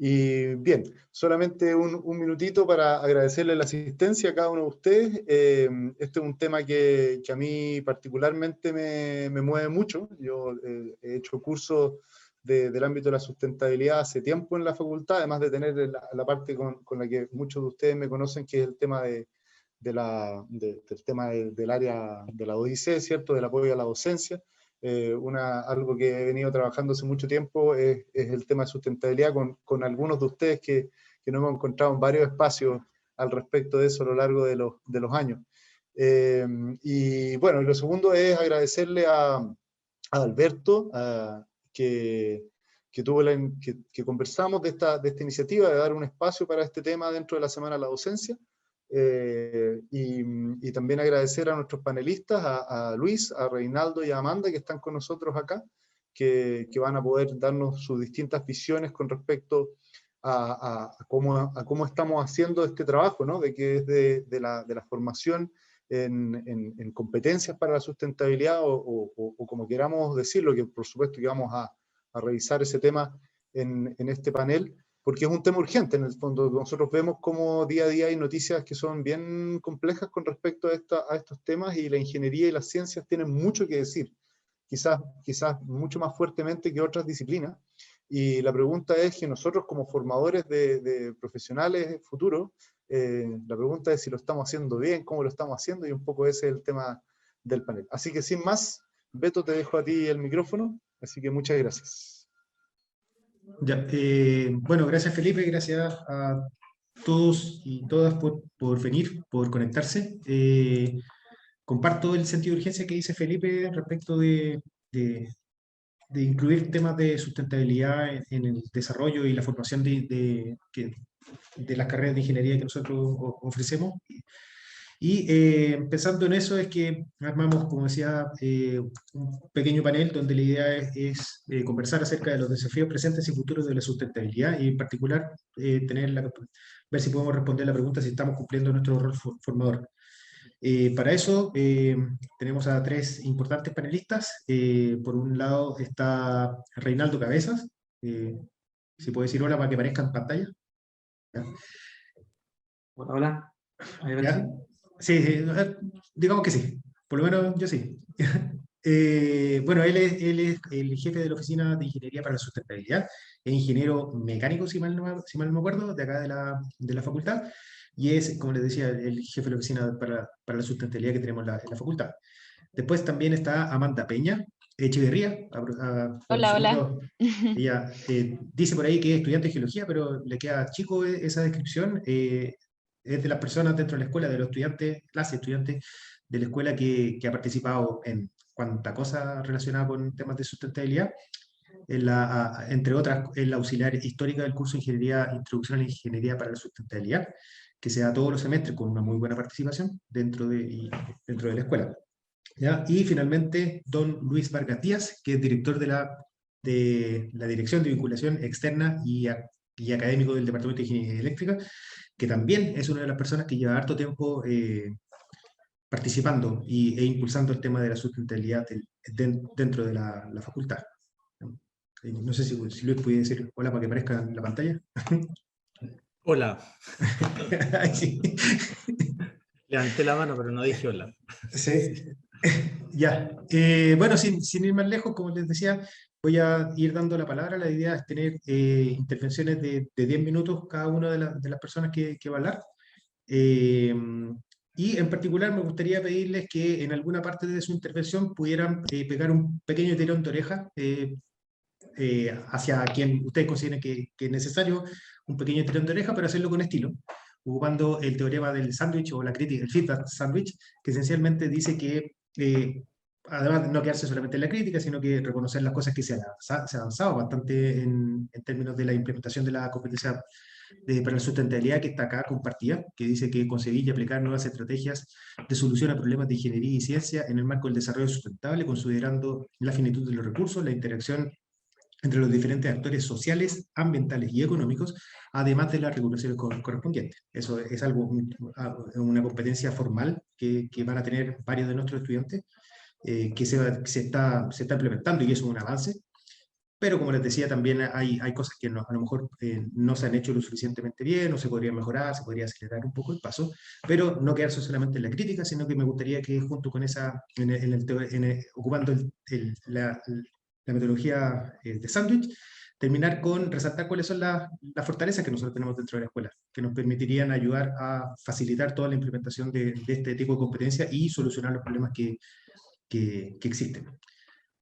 Y bien, solamente un minutito para agradecerle la asistencia a cada uno de ustedes. Este es un tema que a mí particularmente me mueve mucho. Yo he hecho cursos del ámbito de la sustentabilidad hace tiempo en la facultad, además de tener la parte con la que muchos de ustedes me conocen, que es el tema del tema del área de la OIC, ¿cierto? Del apoyo a la docencia. Algo que he venido trabajando hace mucho tiempo es el tema de sustentabilidad con algunos de ustedes que nos hemos encontrado en varios espacios al respecto de eso a lo largo de los años. Y bueno, lo segundo es agradecerle a Alberto que conversamos de esta iniciativa de dar un espacio para este tema dentro de la Semana de la Docencia. Y también agradecer a nuestros panelistas, a Luis, a Reinaldo y a Amanda, que están con nosotros acá, que van a poder darnos sus distintas visiones con respecto a cómo estamos haciendo este trabajo, ¿no? De que es de la formación en competencias para la sustentabilidad, o como queramos decirlo, que por supuesto que vamos a revisar ese tema en este panel, porque es un tema urgente en el fondo. Nosotros vemos como día a día hay noticias que son bien complejas con respecto a estos temas, y la ingeniería y las ciencias tienen mucho que decir, quizás mucho más fuertemente que otras disciplinas. Y la pregunta es que nosotros como formadores de profesionales futuros, la pregunta es si lo estamos haciendo bien, cómo lo estamos haciendo, y un poco ese es el tema del panel. Así que sin más, Beto, te dejo a ti el micrófono, así que muchas gracias. Ya, bueno, gracias Felipe, gracias a todos y todas por venir, por conectarse. Comparto el sentido de urgencia que dice Felipe respecto de incluir temas de sustentabilidad en el desarrollo y la formación de las carreras de ingeniería que nosotros ofrecemos. Y pensando en eso es que armamos, como decía, un pequeño panel donde la idea es conversar acerca de los desafíos presentes y futuros de la sustentabilidad, y en particular ver si podemos responder la pregunta si estamos cumpliendo nuestro rol formador. Para eso tenemos a tres importantes panelistas. Por un lado está Reinaldo Cabezas. Si puede decir hola para que aparezca en pantalla. ¿Ya? Hola, hola. ¿Ahí ven? ¿Ya? Sí, sí, digamos que sí. Por lo menos yo sí. Bueno, él es el jefe de la Oficina de Ingeniería para la Sustentabilidad. Es ingeniero mecánico, si mal no me acuerdo, de acá de la facultad. Y es, como les decía, el jefe de la Oficina para la Sustentabilidad que tenemos en la facultad. Después también está Amanda Peña Echeverría. Por un Hola, hola. segundo, ella dice por ahí que es estudiante de geología, pero le queda chico esa descripción. Es de las personas dentro de la escuela, de los estudiantes, clase estudiantes de la escuela que ha participado en cuanta cosa relacionada con temas de sustentabilidad, entre otras, en la auxiliar histórica del curso de Ingeniería, Introducción a la Ingeniería para la Sustentabilidad, que se da todos los semestres con una muy buena participación dentro de la escuela. ¿Ya? Y finalmente, don Luis Vargas Díaz, que es director de la Dirección de Vinculación Externa y académico del Departamento de Ingeniería Eléctrica, que también es una de las personas que lleva harto tiempo participando e impulsando el tema de la sustentabilidad dentro de la facultad. No sé si Luis puede decir hola para que aparezca en la pantalla. Hola. Sí. Levanté la mano, pero no dije hola. Sí. Ya. Bueno, sin ir más lejos, como les decía, voy a ir dando la palabra. La idea es tener intervenciones de 10 minutos cada una de las personas que va a hablar. Y en particular me gustaría pedirles que en alguna parte de su intervención pudieran pegar un pequeño tirón de oreja hacia quien ustedes consideren que es necesario, un pequeño tirón de oreja, pero hacerlo con estilo, ocupando el teorema del sándwich o la crítica, el feedback sándwich, que esencialmente dice que además de no quedarse solamente en la crítica, sino que reconocer las cosas que se ha avanzado bastante en términos de la implementación de la competencia para la sustentabilidad que está acá compartida, que dice que concebir y aplicar nuevas estrategias de solución a problemas de ingeniería y ciencia en el marco del desarrollo sustentable, considerando la finitud de los recursos, la interacción entre los diferentes actores sociales, ambientales y económicos, además de las regulaciones correspondientes. Eso es algo, una competencia formal que van a tener varios de nuestros estudiantes, que se está implementando, y eso es un avance. pero como les decía, también hay cosas que a lo mejor no se han hecho lo suficientemente bien, o se podría mejorar, se podría acelerar un poco el paso, pero no quedarse solamente en la crítica, sino que me gustaría que junto con esa, ocupando la metodología de sándwich, terminar con resaltar cuáles son las fortalezas que nosotros tenemos dentro de la escuela, que nos permitirían ayudar a facilitar toda la implementación de este tipo de competencias y solucionar los problemas que existen.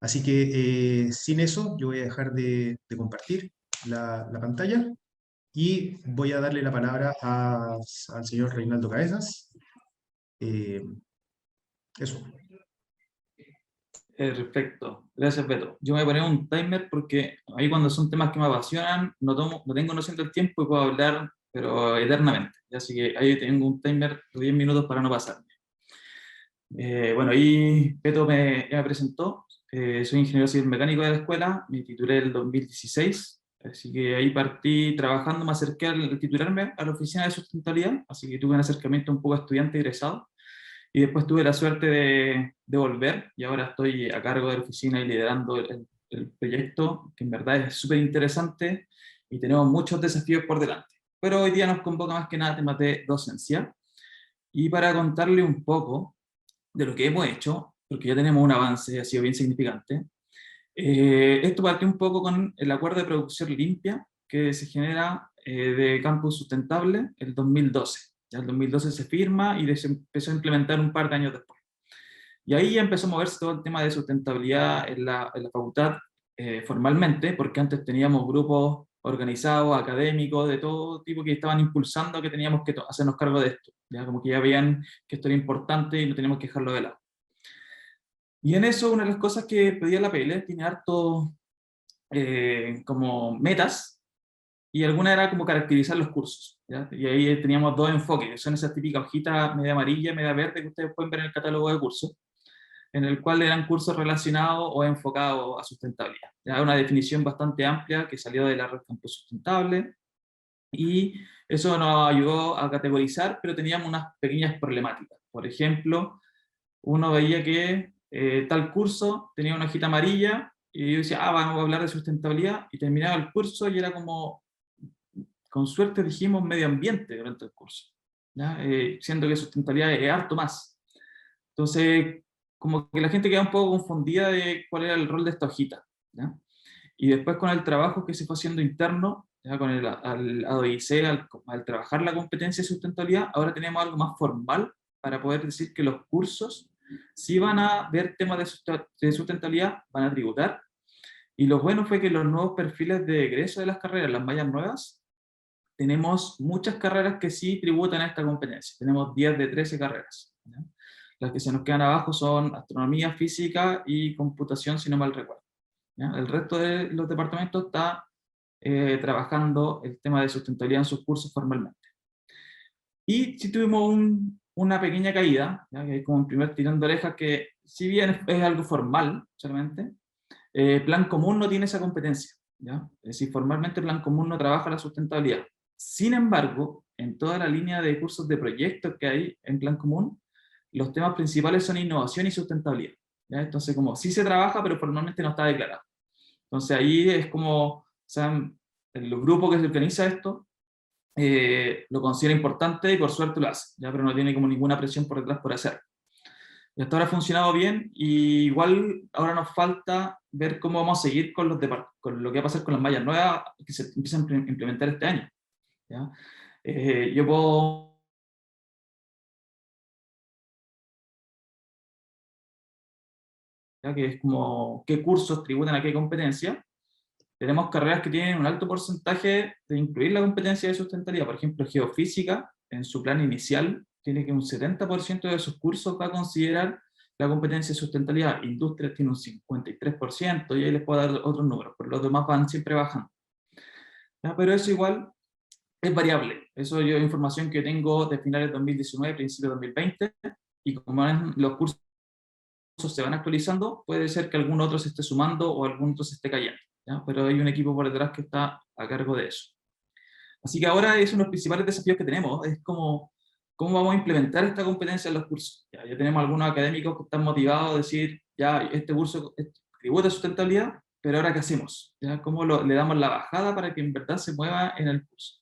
Así que sin eso, yo voy a dejar de compartir la pantalla y voy a darle la palabra al señor Reinaldo Cabezas. Eso. Perfecto, gracias Beto. Yo me voy a poner un timer porque ahí cuando son temas que me apasionan, no tengo noción del tiempo y puedo hablar, pero eternamente. Así que ahí tengo un timer de 10 minutos para no pasarme. Bueno, ahí Beto ya me presentó. Soy ingeniero civil mecánico de la escuela, me titulé el 2016, así que ahí partí trabajando, me acerqué al titularme a la oficina de sustentabilidad, así que tuve un acercamiento un poco estudiante egresado. Y después tuve la suerte de volver y ahora estoy a cargo de la oficina y liderando el proyecto, que en verdad es súper interesante y tenemos muchos desafíos por delante. Pero hoy día nos convoca más que nada temas de docencia. Y para contarle un poco de lo que hemos hecho, porque ya tenemos un avance, ha sido bien significante, esto partió un poco con el acuerdo de producción limpia que se genera de Campus Sustentable el 2012. Ya el 2012 se firma y se empezó a implementar un par de años después. Y ahí ya empezó a moverse todo el tema de sustentabilidad en la facultad formalmente, porque antes teníamos grupos organizados, académicos, de todo tipo que estaban impulsando que teníamos que hacernos cargo de esto. Ya como que ya veían que esto era importante y no teníamos que dejarlo de lado. Y en eso una de las cosas que pedía la PL tiene harto como metas, y alguna era como caracterizar los cursos, ¿ya? Y ahí teníamos dos enfoques, que son esas típicas hojitas media amarilla, media verde que ustedes pueden ver en el catálogo de cursos, en el cual eran cursos relacionados o enfocados a sustentabilidad. Ya una definición bastante amplia que salió de la Red Campus Sustentable, y eso nos ayudó a categorizar, pero teníamos unas pequeñas problemáticas. Por ejemplo, uno veía que tal curso tenía una hojita amarilla, y yo decía, vamos a hablar de sustentabilidad, y terminaba el curso y era como, con suerte dijimos medio ambiente durante el curso, ¿ya? Siendo que sustentabilidad es harto más. Entonces, como que la gente queda un poco confundida de cuál era el rol de esta hojita, ¿ya? Y después con el trabajo que se fue haciendo interno, ya con el ADIC, al trabajar la competencia de sustentabilidad, ahora tenemos algo más formal para poder decir que los cursos sí van a ver temas de sustentabilidad, van a tributar. Y lo bueno fue que los nuevos perfiles de egreso de las carreras, las mallas nuevas, tenemos muchas carreras que sí tributan a esta competencia. Tenemos 10 de 13 carreras, ¿ya? Las que se nos quedan abajo son astronomía, física y computación, si no mal recuerdo, ¿ya? El resto de los departamentos está trabajando el tema de sustentabilidad en sus cursos formalmente. Y sí tuvimos una pequeña caída, ¿ya? Que es como un primer tirón de orejas que, si bien es algo formal solamente, Plan Común no tiene esa competencia, ¿ya? Es decir, formalmente Plan Común no trabaja la sustentabilidad. Sin embargo, en toda la línea de cursos de proyectos que hay en Plan Común, los temas principales son innovación y sustentabilidad, ¿ya? Entonces, como sí se trabaja, pero formalmente no está declarado. Entonces ahí es como, o sea, el grupo que se organiza esto lo considera importante y por suerte lo hace, ¿ya? Pero no tiene como ninguna presión por detrás por hacer. Y hasta ahora ha funcionado bien, y igual ahora nos falta ver cómo vamos a seguir con lo que va a pasar con las mallas nuevas que se empiezan a implementar este año, ¿ya? Yo puedo... ¿ya? Que es como qué cursos tributan a qué competencia. Tenemos carreras que tienen un alto porcentaje de incluir la competencia de sustentabilidad. Por ejemplo, geofísica, en su plan inicial, tiene que un 70% de sus cursos va a considerar la competencia de sustentabilidad. Industrias tiene un 53%, y ahí les puedo dar otros números, pero los demás van siempre bajando, ¿ya? Pero eso igual es variable. Eso es información que tengo de finales de 2019, principios de 2020, y como los cursos se van actualizando, puede ser que algún otro se esté sumando o algún otro se esté cayendo, ¿ya? Pero hay un equipo por detrás que está a cargo de eso. Así que ahora es uno de los principales desafíos que tenemos, es cómo vamos a implementar esta competencia en los cursos. Ya tenemos algunos académicos que están motivados a decir, ya este curso tributa a sustentabilidad, pero ahora ¿qué hacemos? ¿Ya? ¿Cómo le damos la bajada para que en verdad se mueva en el curso?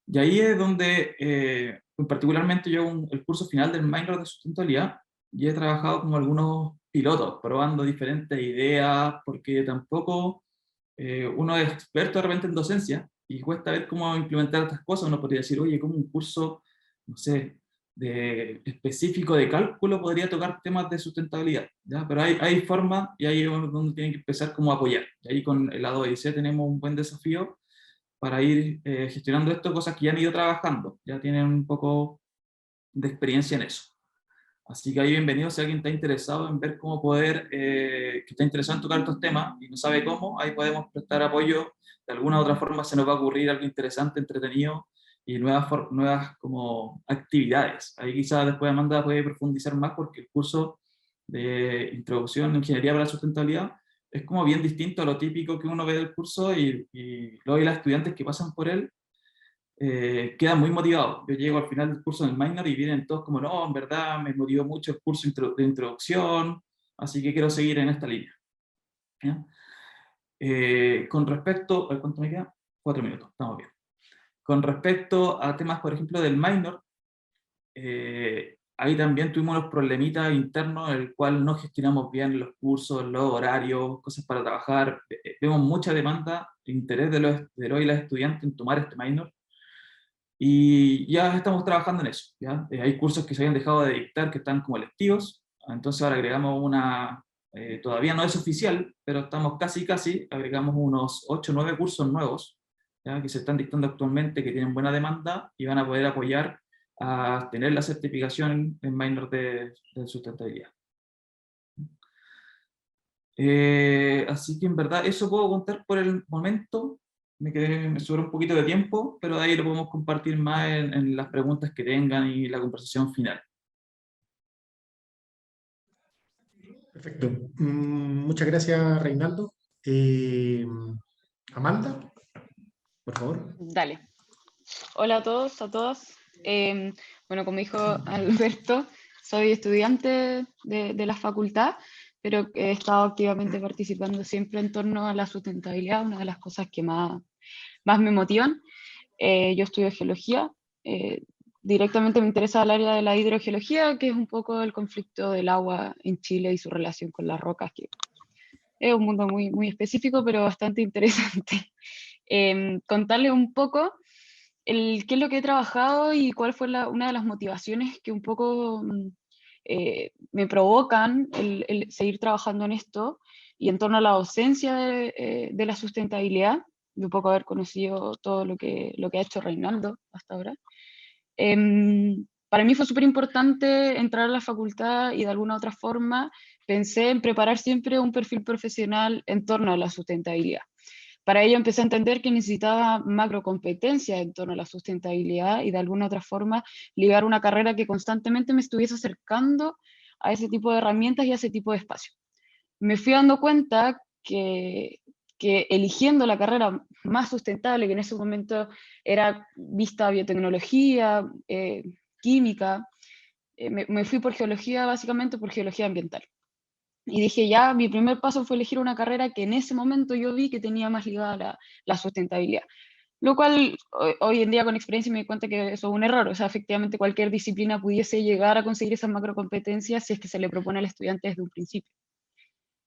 Y ahí es donde, particularmente yo, el curso final del minor de sustentabilidad, y he trabajado con algunos pilotos, probando diferentes ideas, porque tampoco uno es experto de repente en docencia, y cuesta ver cómo implementar estas cosas. Uno podría decir, oye, ¿cómo un curso, no sé, específico de cálculo podría tocar temas de sustentabilidad? ¿Ya? Pero hay formas, y ahí es donde tienen que empezar como a apoyar. Y ahí con el lado de IC tenemos un buen desafío para ir gestionando esto, cosas que ya han ido trabajando, ya tienen un poco de experiencia en eso. Así que ahí bienvenido si alguien está interesado en ver cómo poder, que está interesado en tocar estos temas y no sabe cómo, ahí podemos prestar apoyo. De alguna u otra forma se nos va a ocurrir algo interesante, entretenido y nuevas como actividades. Ahí quizás después Amanda puede profundizar más porque el curso de Introducción a Ingeniería para la Sustentabilidad es como bien distinto a lo típico que uno ve del curso y luego hay los estudiantes que pasan por él quedan muy motivados. Yo llego al final del curso del minor y vienen todos como, no, en verdad me motivó mucho el curso de introducción, así que quiero seguir en esta línea. ¿Ya? Con respecto, ¿cuánto me queda? 4 minutos, estamos bien. Con respecto a temas, por ejemplo, del minor, ahí también tuvimos unos problemitas internos en el cual no gestionamos bien los cursos, los horarios, cosas para trabajar. Vemos mucha demanda, interés de los y las estudiantes en tomar este minor. Y ya estamos trabajando en eso. ¿Ya? Hay cursos que se habían dejado de dictar que están como electivos, entonces ahora agregamos una, todavía no es oficial, pero estamos casi, agregamos unos 8 o 9 cursos nuevos, ¿ya? Que se están dictando actualmente, que tienen buena demanda y van a poder apoyar a tener la certificación en minor de sustentabilidad. Así que en verdad eso puedo contar por el momento. Me sobró un poquito de tiempo, pero de ahí lo podemos compartir más en las preguntas que tengan y la conversación final. Perfecto. Muchas gracias, Reinaldo. Amanda, por favor. Dale. Hola a todos, a todas. Bueno, como dijo Alberto, soy estudiante de la facultad, pero he estado activamente participando siempre en torno a la sustentabilidad, una de las cosas que más me motivan. Yo estudio geología. Directamente me interesa el área de la hidrogeología, que es un poco el conflicto del agua en Chile y su relación con las rocas, que es un mundo muy específico, pero bastante interesante. Contarles un poco qué es lo que he trabajado y cuál fue una de las motivaciones que un poco me provocan el seguir trabajando en esto y en torno a la docencia de la sustentabilidad, y un poco haber conocido todo lo que ha hecho Reinaldo hasta ahora. Para mí fue súper importante entrar a la facultad y de alguna otra forma pensé en preparar siempre un perfil profesional en torno a la sustentabilidad. Para ello empecé a entender que necesitaba macrocompetencias en torno a la sustentabilidad y de alguna otra forma ligar una carrera que constantemente me estuviese acercando a ese tipo de herramientas y a ese tipo de espacios. Me fui dando cuenta que eligiendo la carrera más sustentable, que en ese momento era vista biotecnología, química, me fui por geología, básicamente por geología ambiental. Y dije, ya, mi primer paso fue elegir una carrera que en ese momento yo vi que tenía más ligada la sustentabilidad. Lo cual, hoy en día con experiencia me di cuenta que eso es un error. O sea, efectivamente cualquier disciplina pudiese llegar a conseguir esas macrocompetencias si es que se le propone al estudiante desde un principio.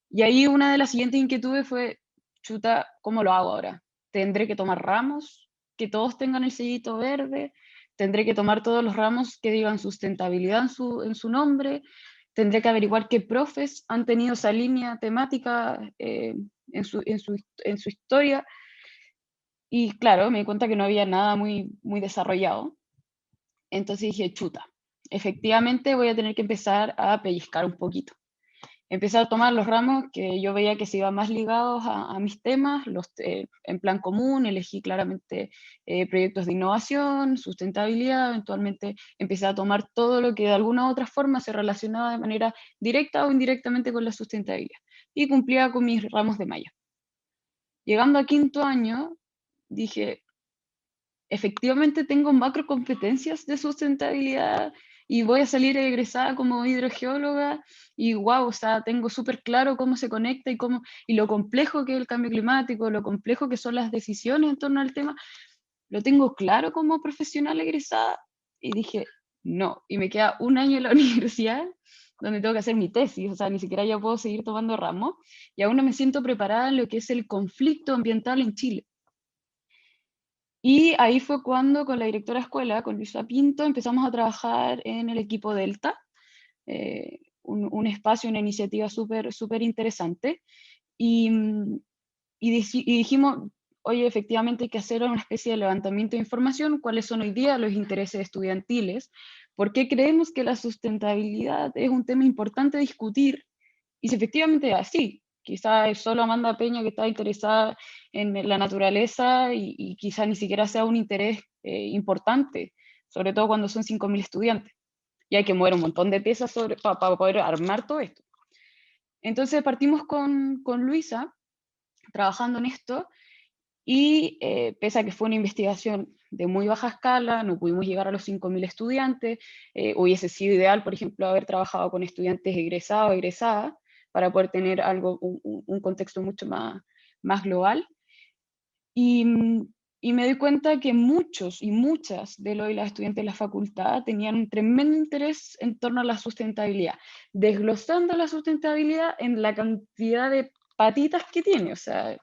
Y ahí una de las siguientes inquietudes fue, chuta, ¿cómo lo hago ahora? ¿Tendré que tomar ramos que todos tengan el sellito verde? ¿Tendré que tomar todos los ramos que digan sustentabilidad en su nombre? ¿Tendré que averiguar qué profes han tenido esa línea temática en su historia? Y claro, me di cuenta que no había nada muy desarrollado. Entonces dije, chuta, efectivamente voy a tener que empezar a pellizcar un poquito. Empecé a tomar los ramos que yo veía que se iban más ligados a mis temas, en plan común, elegí claramente proyectos de innovación, sustentabilidad, eventualmente empecé a tomar todo lo que de alguna u otra forma se relacionaba de manera directa o indirectamente con la sustentabilidad, y cumplía con mis ramos de malla. Llegando a quinto año, dije, efectivamente tengo macrocompetencias de sustentabilidad y voy a salir egresada como hidrogeóloga y wow, o sea, tengo súper claro cómo se conecta y lo complejo que es el cambio climático, lo complejo que son las decisiones en torno al tema, lo tengo claro como profesional egresada. Y dije, no, y me queda un año en la universidad donde tengo que hacer mi tesis, o sea, ni siquiera ya puedo seguir tomando ramos, y aún no me siento preparada en lo que es el conflicto ambiental en Chile. Y ahí fue cuando con la directora de escuela, con Luisa Pinto, empezamos a trabajar en el equipo Delta, un espacio, una iniciativa súper interesante, y, y dijimos, oye, efectivamente hay que hacer una especie de levantamiento de información, cuáles son hoy día los intereses estudiantiles, por qué creemos que la sustentabilidad es un tema importante a discutir, y si efectivamente es así. Quizá es solo Amanda Peña que está interesada en la naturaleza y quizá ni siquiera sea un interés importante, sobre todo cuando son 5.000 estudiantes. Y hay que mover un montón de piezas para poder armar todo esto. Entonces partimos con Luisa trabajando en esto y pese a que fue una investigación de muy baja escala, no pudimos llegar a los 5.000 estudiantes, hubiese sido ideal, por ejemplo, haber trabajado con estudiantes egresados o egresadas, para poder tener un contexto mucho más global. Y me doy cuenta que muchos y muchas de los y las estudiantes de la facultad tenían un tremendo interés en torno a la sustentabilidad, desglosando la sustentabilidad en la cantidad de patitas que tiene, o sea,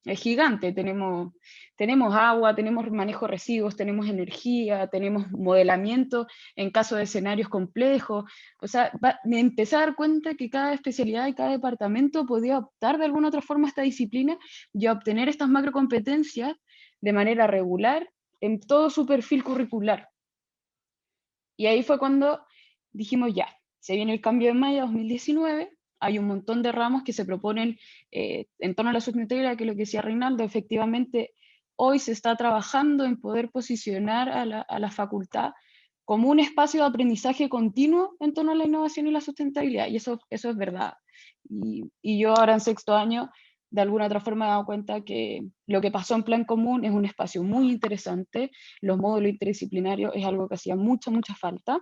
es gigante. Tenemos agua, tenemos manejo de residuos, tenemos energía, tenemos modelamiento en caso de escenarios complejos. O sea, me empecé a dar cuenta que cada especialidad y cada departamento podía optar de alguna otra forma a esta disciplina y a obtener estas macrocompetencias de manera regular en todo su perfil curricular. Y ahí fue cuando dijimos, ya, se viene el cambio de mayo 2019, hay un montón de ramos que se proponen en torno a la sustentabilidad, que es lo que decía Reinaldo. Efectivamente, hoy se está trabajando en poder posicionar a la facultad como un espacio de aprendizaje continuo en torno a la innovación y la sustentabilidad, y eso es verdad. Y yo ahora en sexto año, de alguna otra forma, me he dado cuenta que lo que pasó en Plan Común es un espacio muy interesante, los módulos interdisciplinarios es algo que hacía mucha falta,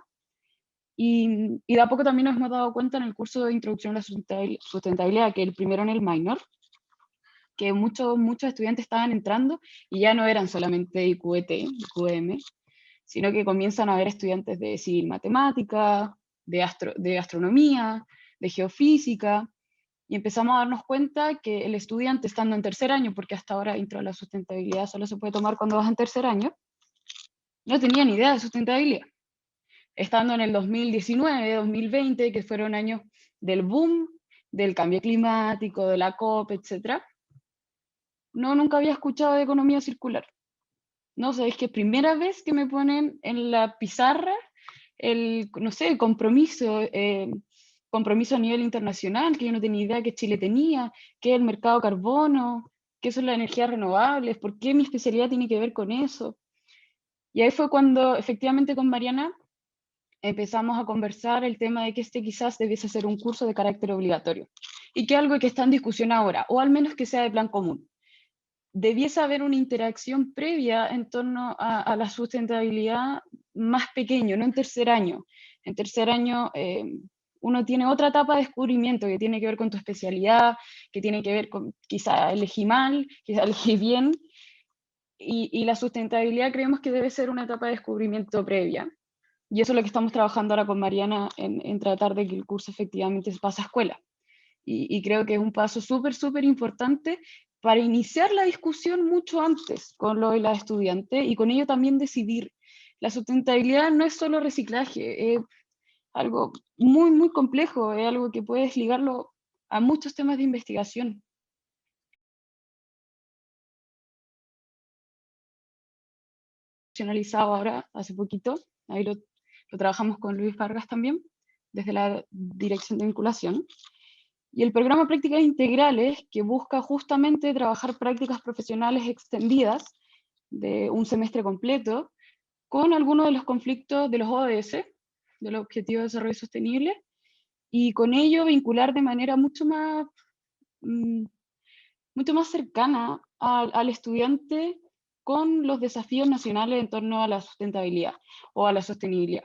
y de a poco también nos hemos dado cuenta en el curso de Introducción a la Sustentabilidad, que el primero en el minor, que muchos estudiantes estaban entrando y ya no eran solamente IQET, IQM, sino que comienzan a haber estudiantes de civil matemática, de astronomía, de geofísica, y empezamos a darnos cuenta que el estudiante estando en tercer año, porque hasta ahora Intro a la Sustentabilidad solo se puede tomar cuando vas en tercer año, no tenía ni idea de sustentabilidad. Estando en el 2019, 2020, que fueron años del boom, del cambio climático, de la COP, etc., nunca había escuchado de economía circular. No sé, es que primera vez que me ponen en la pizarra el compromiso a nivel internacional, que yo no tenía idea que Chile tenía, que es el mercado carbono, qué son las energías renovables, por qué mi especialidad tiene que ver con eso. Y ahí fue cuando efectivamente con Mariana empezamos a conversar el tema de que quizás debiese ser un curso de carácter obligatorio, y que algo que está en discusión ahora, o al menos que sea de plan común. Debiese haber una interacción previa en torno a la sustentabilidad más pequeño, no en tercer año. En tercer año uno tiene otra etapa de descubrimiento que tiene que ver con tu especialidad, que tiene que ver con quizá elegí mal, quizá elegí bien, y la sustentabilidad creemos que debe ser una etapa de descubrimiento previa. Y eso es lo que estamos trabajando ahora con Mariana, en tratar de que el curso efectivamente se pase a escuela. Y creo que es un paso súper importante para iniciar la discusión mucho antes con los y las estudiantes, y con ello también decidir. La sustentabilidad no es solo reciclaje, es algo muy complejo, es algo que puedes ligarlo a muchos temas de investigación. Profesionalizado ahora, hace poquito, ahí lo trabajamos con Luis Vargas también, desde la Dirección de Vinculación. Y el programa Prácticas Integrales, que busca justamente trabajar prácticas profesionales extendidas de un semestre completo con algunos de los conflictos de los ODS, de los Objetivos de Desarrollo Sostenible, y con ello vincular de manera mucho más cercana al estudiante con los desafíos nacionales en torno a la sustentabilidad o a la sostenibilidad.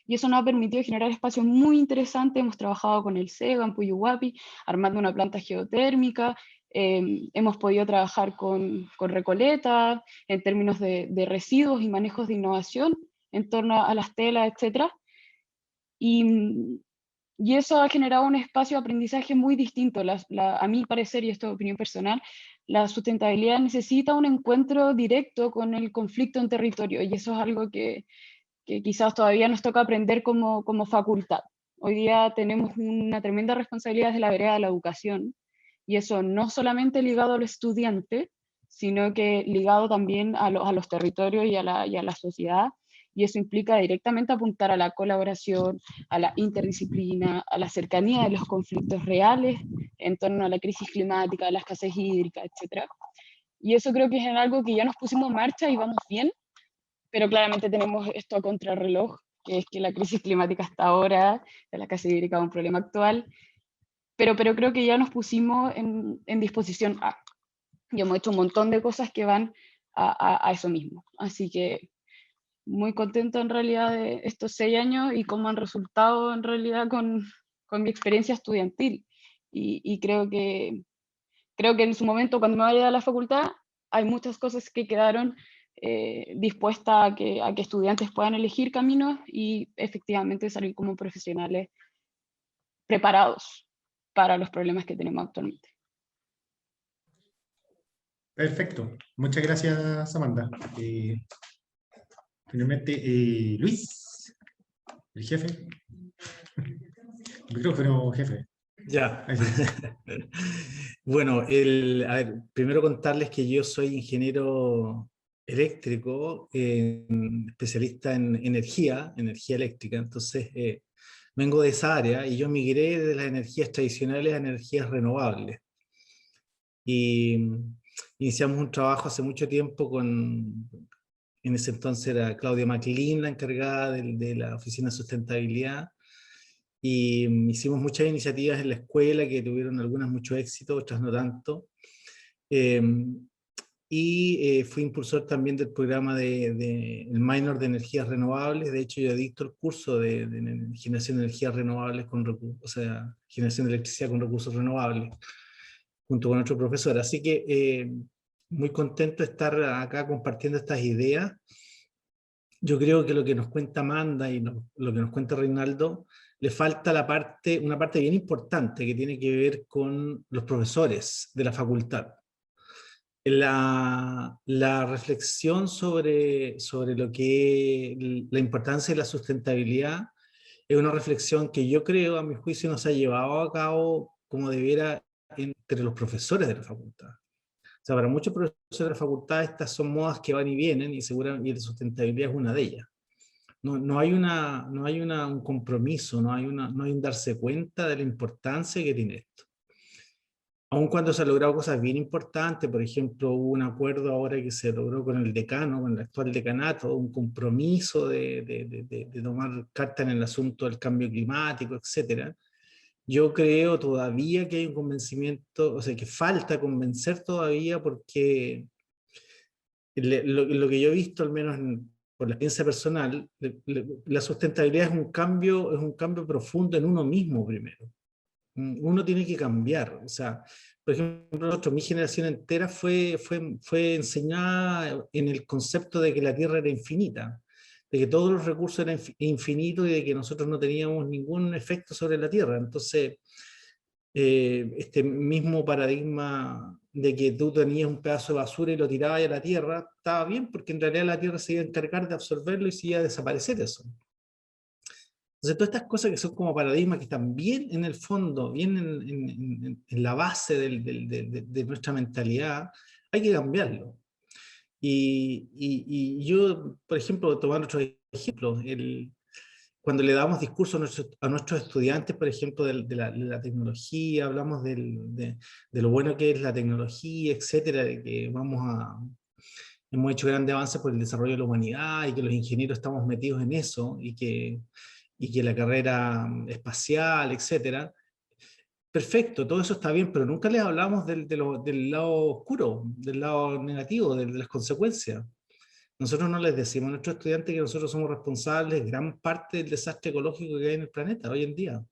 Y eso nos ha permitido generar espacios muy interesantes. Hemos trabajado con el SEGA en Puyuhuapi, armando una planta geotérmica. Hemos podido trabajar con Recoleta en términos de residuos y manejos de innovación en torno a las telas, etc. Y eso ha generado un espacio de aprendizaje muy distinto. A mi parecer, y esto es opinión personal, la sustentabilidad necesita un encuentro directo con el conflicto en territorio, y eso es algo que quizás todavía nos toca aprender como facultad. Hoy día tenemos una tremenda responsabilidad desde la vereda de la educación, y eso no solamente ligado a los estudiantes, sino que ligado también a los territorios y a la sociedad, y eso implica directamente apuntar a la colaboración, a la interdisciplina, a la cercanía de los conflictos reales en torno a la crisis climática, a la escasez hídrica, etc. Y eso creo que es algo que ya nos pusimos en marcha y vamos bien, pero claramente tenemos esto a contrarreloj, que es que la crisis climática hasta ahora, de la escasez hídrica es un problema actual, pero creo que ya nos pusimos en disposición a, y hemos hecho un montón de cosas que van a eso mismo. Así que muy contento en realidad de estos 6 años y cómo han resultado en realidad con mi experiencia estudiantil. Y creo que en su momento, cuando me vaya a la facultad, hay muchas cosas que quedaron dispuestas a que estudiantes puedan elegir caminos y efectivamente salir como profesionales preparados para los problemas que tenemos actualmente. Perfecto. Muchas gracias, Amanda. Finalmente, Luis, el jefe. Micrófono, jefe. Ya. Ahí sí. Bueno, a ver, primero contarles que yo soy ingeniero eléctrico, especialista en energía eléctrica, entonces vengo de esa área y yo migré de las energías tradicionales a energías renovables. Y iniciamos un trabajo hace mucho tiempo en ese entonces era Claudia MacLean la encargada de la Oficina de Sustentabilidad, y hicimos muchas iniciativas en la escuela que tuvieron algunas mucho éxito, otras no tanto. Fui impulsor también del programa el minor de energías renovables. De hecho, yo dicto el curso de generación de energías renovables, o sea, generación de electricidad con recursos renovables, junto con otro profesor. Así que muy contento de estar acá compartiendo estas ideas. Yo creo que lo que nos cuenta Amanda y lo que nos cuenta Reinaldo, le falta una parte bien importante que tiene que ver con los profesores de la facultad. La reflexión sobre lo que la importancia de la sustentabilidad es una reflexión que yo creo, a mi juicio, no se ha llevado a cabo como debiera entre los profesores de la facultad. O sea, para muchos profesores de la facultad estas son modas que van y vienen, y seguramente la sustentabilidad es una de ellas. No hay un compromiso, no hay un darse cuenta de la importancia que tiene esto. Aun cuando se han logrado cosas bien importantes, por ejemplo, hubo un acuerdo ahora que se logró con el decano, con el actual decanato, un compromiso de tomar carta en el asunto del cambio climático, etc. Yo creo todavía que hay un convencimiento, o sea, que falta convencer todavía, porque lo que yo he visto, al menos por la experiencia personal, la sustentabilidad es un cambio profundo en uno mismo primero. Uno tiene que cambiar. O sea, por ejemplo, mi generación entera fue enseñada en el concepto de que la Tierra era infinita, de que todos los recursos eran infinitos y de que nosotros no teníamos ningún efecto sobre la Tierra. Entonces, este mismo paradigma de que tú tenías un pedazo de basura y lo tirabas a la Tierra, estaba bien, porque en realidad la Tierra se iba a encargar de absorberlo y se iba a desaparecer eso. Entonces, todas estas cosas que son como paradigmas que están bien en el fondo, bien en la base de nuestra mentalidad, hay que cambiarlo. Y yo, por ejemplo, tomando otro ejemplo, cuando le damos discurso a nuestros estudiantes, por ejemplo, de la tecnología, hablamos de lo bueno que es la tecnología, etcétera, de que hemos hecho grandes avances por el desarrollo de la humanidad y que los ingenieros estamos metidos en eso, y que la carrera espacial, etcétera. Perfecto, todo eso está bien, pero nunca les hablamos del lado oscuro, del lado negativo, de las consecuencias. Nosotros no les decimos a nuestros estudiantes que nosotros somos responsables de gran parte del desastre ecológico que hay en el planeta hoy en día.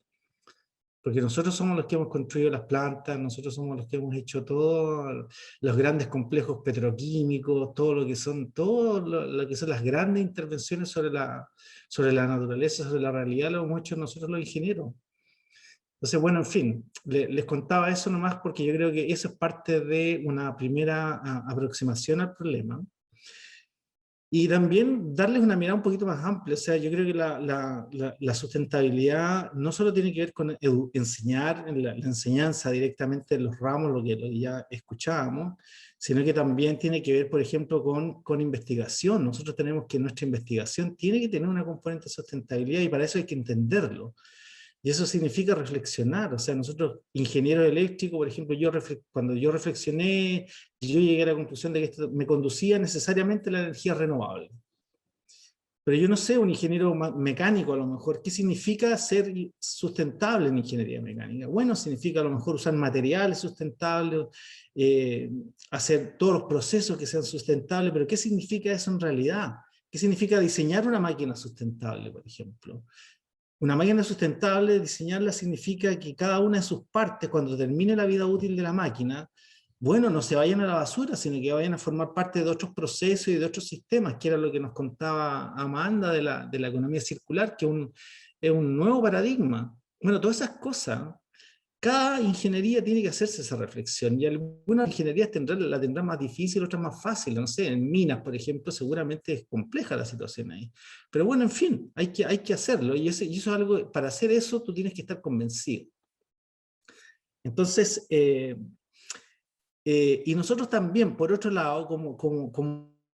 Porque nosotros somos los que hemos construido las plantas, nosotros somos los que hemos hecho todos los grandes complejos petroquímicos, todo lo que son las grandes intervenciones sobre la naturaleza, sobre la realidad, lo hemos hecho nosotros los ingenieros. Entonces, bueno, en fin, les contaba eso nomás porque yo creo que eso es parte de una primera aproximación al problema. Y también darles una mirada un poquito más amplia. O sea, yo creo que la sustentabilidad no solo tiene que ver con enseñar, la enseñanza directamente en los ramos, lo que ya escuchábamos, sino que también tiene que ver, por ejemplo, con investigación. Nosotros tenemos que nuestra investigación tiene que tener una componente de sustentabilidad y para eso hay que entenderlo. Y eso significa reflexionar. O sea, nosotros, ingenieros eléctricos, por ejemplo, cuando yo reflexioné, yo llegué a la conclusión de que esto me conducía necesariamente a la energía renovable. Pero yo no sé, un ingeniero mecánico a lo mejor, ¿qué significa ser sustentable en ingeniería mecánica? Bueno, significa a lo mejor usar materiales sustentables, hacer todos los procesos que sean sustentables, pero ¿qué significa eso en realidad? ¿Qué significa diseñar una máquina sustentable, por ejemplo? Una máquina sustentable, diseñarla significa que cada una de sus partes, cuando termine la vida útil de la máquina, bueno, no se vayan a la basura, sino que vayan a formar parte de otros procesos y de otros sistemas, que era lo que nos contaba Amanda de la economía circular, que es un nuevo paradigma. Bueno, todas esas cosas, cada ingeniería tiene que hacerse esa reflexión, y algunas ingenierías la tendrán más difícil, otras más fácil. No sé, en minas, por ejemplo, seguramente es compleja la situación ahí. Pero bueno, en fin, hay que hacerlo, y eso es algo, para hacer eso tú tienes que estar convencido. Entonces, y nosotros también, por otro lado, como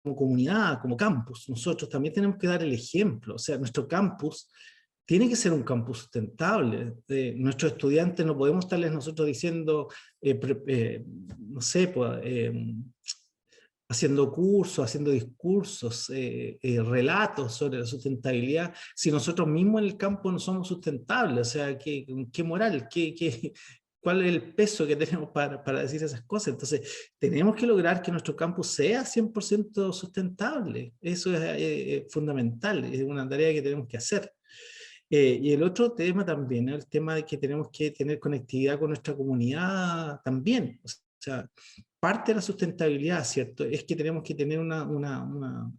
comunidad, como campus, nosotros también tenemos que dar el ejemplo. O sea, nuestro campus tiene que ser un campus sustentable. Nuestros estudiantes no podemos estarles nosotros diciendo, no sé, pues, haciendo cursos, haciendo discursos, relatos sobre la sustentabilidad, si nosotros mismos en el campo no somos sustentables. O sea, ¿qué moral? ¿Cuál es el peso que tenemos para decir esas cosas? Entonces, tenemos que lograr que nuestro campus sea 100% sustentable. Eso es fundamental, es una tarea que tenemos que hacer. Y el otro tema también, ¿no? El tema de que tenemos que tener conectividad con nuestra comunidad también. O sea, parte de la sustentabilidad, ¿cierto? Es que tenemos que tener un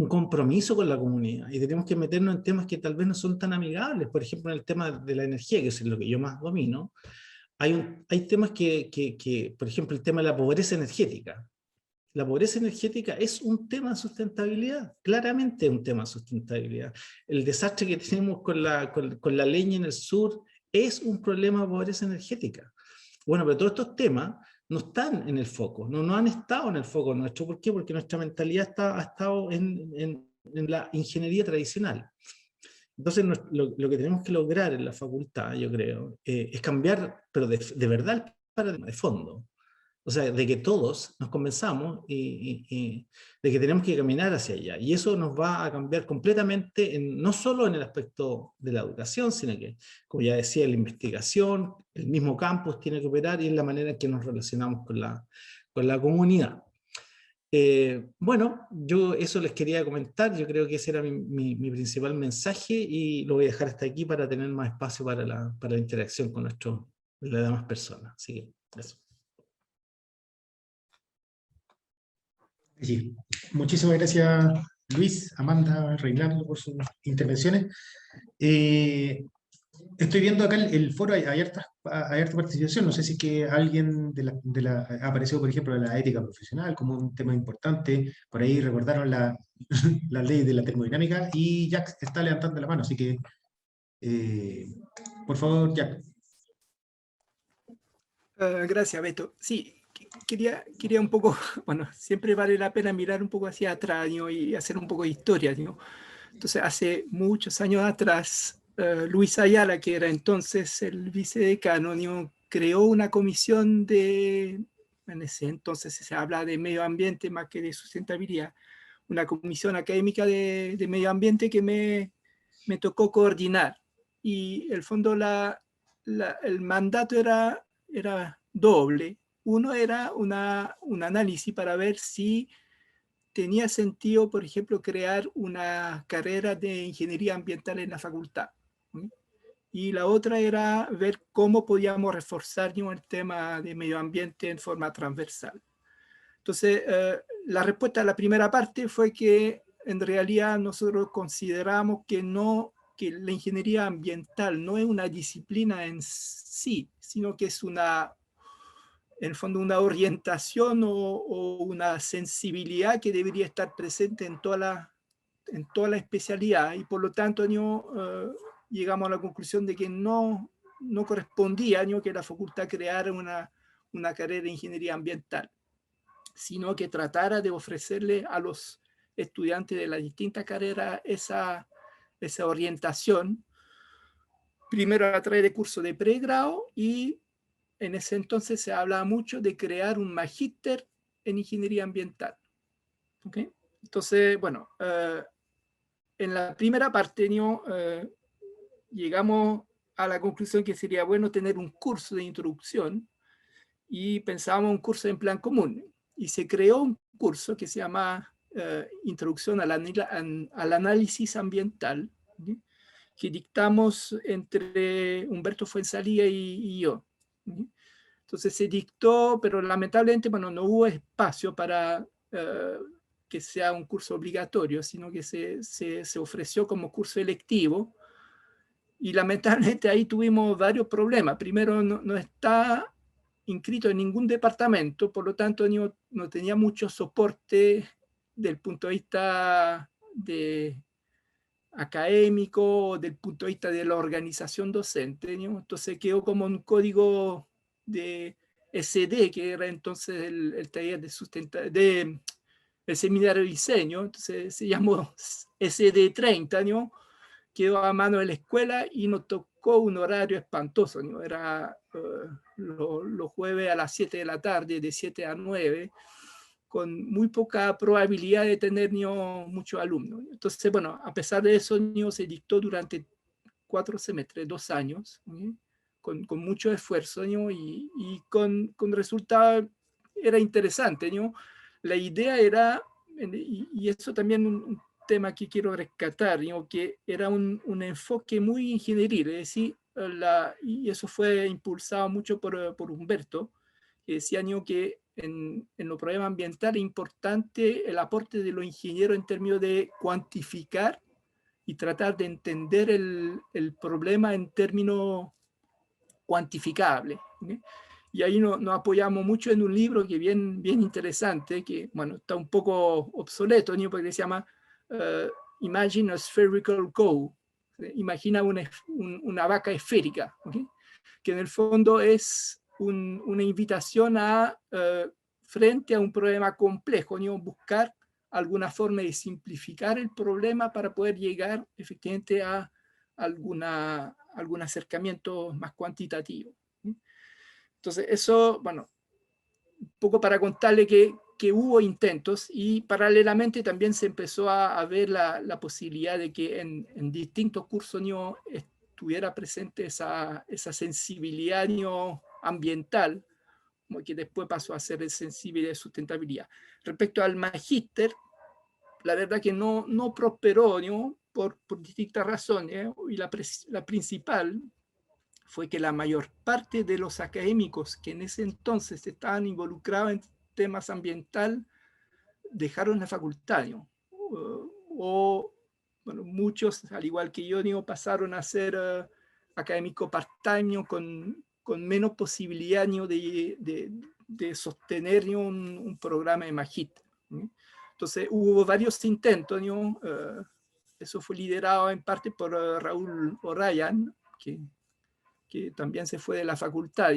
compromiso con la comunidad y tenemos que meternos en temas que tal vez no son tan amigables. Por ejemplo, en el tema de la energía, que es lo que yo más domino, hay temas por ejemplo, el tema de la pobreza energética. La pobreza energética es un tema de sustentabilidad, claramente es un tema de sustentabilidad. El desastre que tenemos con la leña en el sur es un problema de pobreza energética. Bueno, pero todos estos temas no están en el foco, no han estado en el foco nuestro. ¿Por qué? Porque nuestra mentalidad ha estado en la ingeniería tradicional. Entonces, lo que tenemos que lograr en la facultad, yo creo, es cambiar, pero de verdad, el paradigma de fondo. O sea, de que todos nos convenzamos de que tenemos que caminar hacia allá. Y eso nos va a cambiar completamente, no solo en el aspecto de la educación, sino que, como ya decía, la investigación, el mismo campus tiene que operar y es la manera en que nos relacionamos con la comunidad. Bueno, yo eso les quería comentar. Yo creo que ese era mi principal mensaje y lo voy a dejar hasta aquí para tener más espacio para la interacción con las demás personas. Así que eso. Sí. Muchísimas gracias, Luis, Amanda, Reinaldo, por sus intervenciones. Estoy viendo acá el foro, hay harta participación. No sé si que alguien ha aparecido, por ejemplo, la ética profesional como un tema importante. Por ahí recordaron la ley de la termodinámica y Jack está levantando la mano, así que, por favor, Jack. Gracias, Beto. Sí, quería un poco, bueno, siempre vale la pena mirar un poco hacia atrás, ¿no? Y hacer un poco de historia, ¿no? Entonces, hace muchos años atrás, Luis Ayala, que era entonces el vicedecano, ¿no? Creó una comisión en ese entonces se habla de medio ambiente más que de sustentabilidad, una comisión académica de medio ambiente que me tocó coordinar. Y el fondo, el mandato era doble. Uno era un análisis para ver si tenía sentido, por ejemplo, crear una carrera de ingeniería ambiental en la facultad. Y la otra era ver cómo podíamos reforzar el tema de medio ambiente en forma transversal. Entonces, la respuesta a la primera parte fue que en realidad nosotros consideramos que la ingeniería ambiental no es una disciplina en sí, sino que es en el fondo una orientación o una sensibilidad que debería estar presente en toda la especialidad, y por lo tanto llegamos a la conclusión de que no correspondía que la facultad creara una carrera de ingeniería ambiental, sino que tratara de ofrecerle a los estudiantes de las distintas carreras esa orientación, primero a través de cursos de pregrado, y en ese entonces se hablaba mucho de crear un magíster en ingeniería ambiental. ¿Okay? Entonces, bueno, en la primera parte llegamos a la conclusión que sería bueno tener un curso de introducción, y pensábamos un curso en plan común, y se creó un curso que se llama Introducción al Análisis Ambiental, ¿sí? Que dictamos entre Humberto Fuenzalía y yo. ¿Sí? Entonces se dictó, pero lamentablemente no hubo espacio para que sea un curso obligatorio, sino que se ofreció como curso electivo, y lamentablemente ahí tuvimos varios problemas. Primero, no está inscrito en ningún departamento, por lo tanto no tenía mucho soporte del punto de vista académico, del punto de vista de la organización docente, ¿no? Entonces quedó como un código de SD, que era entonces el taller el seminario de diseño, entonces se llamó SD30, ¿no? Quedó a mano de la escuela y nos tocó un horario espantoso, ¿no? Era los jueves a las 7 de la tarde, de 7 a 9, con muy poca probabilidad de tener muchos alumnos. Entonces, bueno, a pesar de eso, se dictó durante 4 semestres, 2 años, ¿sí? con mucho esfuerzo, y con resultados, era interesante, ¿no? La idea era, y eso también un tema que quiero rescatar, que era un enfoque muy ingenieril, es decir, y eso fue impulsado mucho por Humberto, que decía que en los problemas ambientales es importante el aporte de los ingenieros en términos de cuantificar y tratar de entender el problema en términos cuantificables, ¿sí? Y ahí nos apoyamos mucho en un libro que bien interesante, que bueno, está un poco obsoleto, ¿no? Porque se llama Imagine a Spherical Cow. Imagina una vaca esférica, ¿okay? Que en el fondo es una invitación a, frente a un problema complejo, ¿no? Buscar alguna forma de simplificar el problema para poder llegar efectivamente a algún acercamiento más cuantitativo. Entonces eso, bueno, un poco para contarle que hubo intentos, y paralelamente también se empezó a ver la posibilidad de que en distintos cursos estuviera presente esa sensibilidad ambiental, como que después pasó a ser sensible de sustentabilidad. Respecto al magíster, la verdad que no prosperó, por distintas razones, y la principal fue que la mayor parte de los académicos que en ese entonces estaban involucrados en temas ambientales dejaron la facultad, bueno, muchos, al igual que yo, pasaron a ser académicos part-time, con menos posibilidad de sostener un programa de magíster. Entonces hubo varios intentos, eso fue liderado en parte por Raúl O'Ryan, que también se fue de la facultad,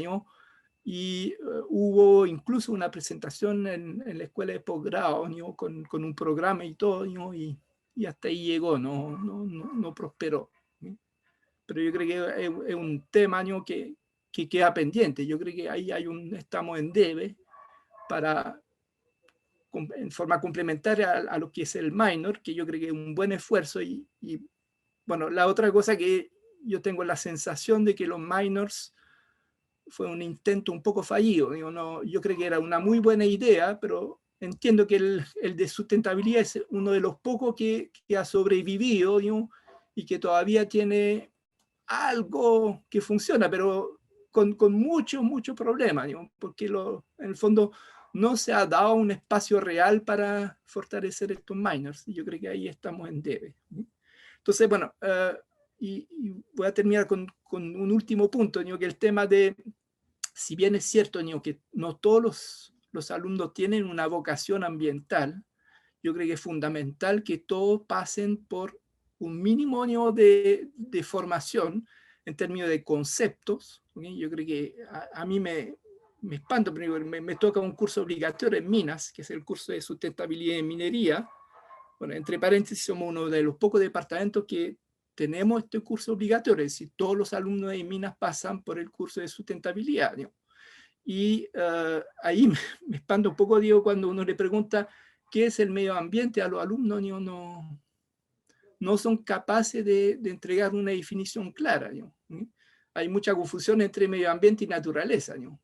y hubo incluso una presentación en la escuela de posgrado, con un programa y todo, y hasta ahí llegó, no prosperó. Pero yo creo que es un tema que queda pendiente. Yo creo que ahí estamos en debe para, en forma complementaria a lo que es el minor, que yo creo que es un buen esfuerzo, y bueno, la otra cosa que yo tengo la sensación de que los minors fue un intento un poco fallido. Yo creo que era una muy buena idea, pero entiendo que el de sustentabilidad es uno de los pocos que ha sobrevivido, ¿no? Y que todavía tiene algo que funciona, pero con mucho problema, ¿no? Porque en el fondo no se ha dado un espacio real para fortalecer estos miners, y yo creo que ahí estamos en debe, ¿no? Entonces, bueno, y voy a terminar con un último punto, ¿no? Que el tema de, si bien es cierto, ¿no? Que no todos los alumnos tienen una vocación ambiental, yo creo que es fundamental que todos pasen por un mínimo, ¿no? de formación en términos de conceptos, ¿okay? Yo creo que a mí me espanto, pero me toca un curso obligatorio en minas, que es el curso de sustentabilidad en minería. Bueno, entre paréntesis, somos uno de los pocos departamentos que tenemos este curso obligatorio, es decir, todos los alumnos de minas pasan por el curso de sustentabilidad, ¿no? Y ahí me espanta un poco, digo, cuando uno le pregunta qué es el medio ambiente a los alumnos, no son capaces de entregar una definición clara, ¿no? Hay mucha confusión entre medio ambiente y naturaleza, ¿no?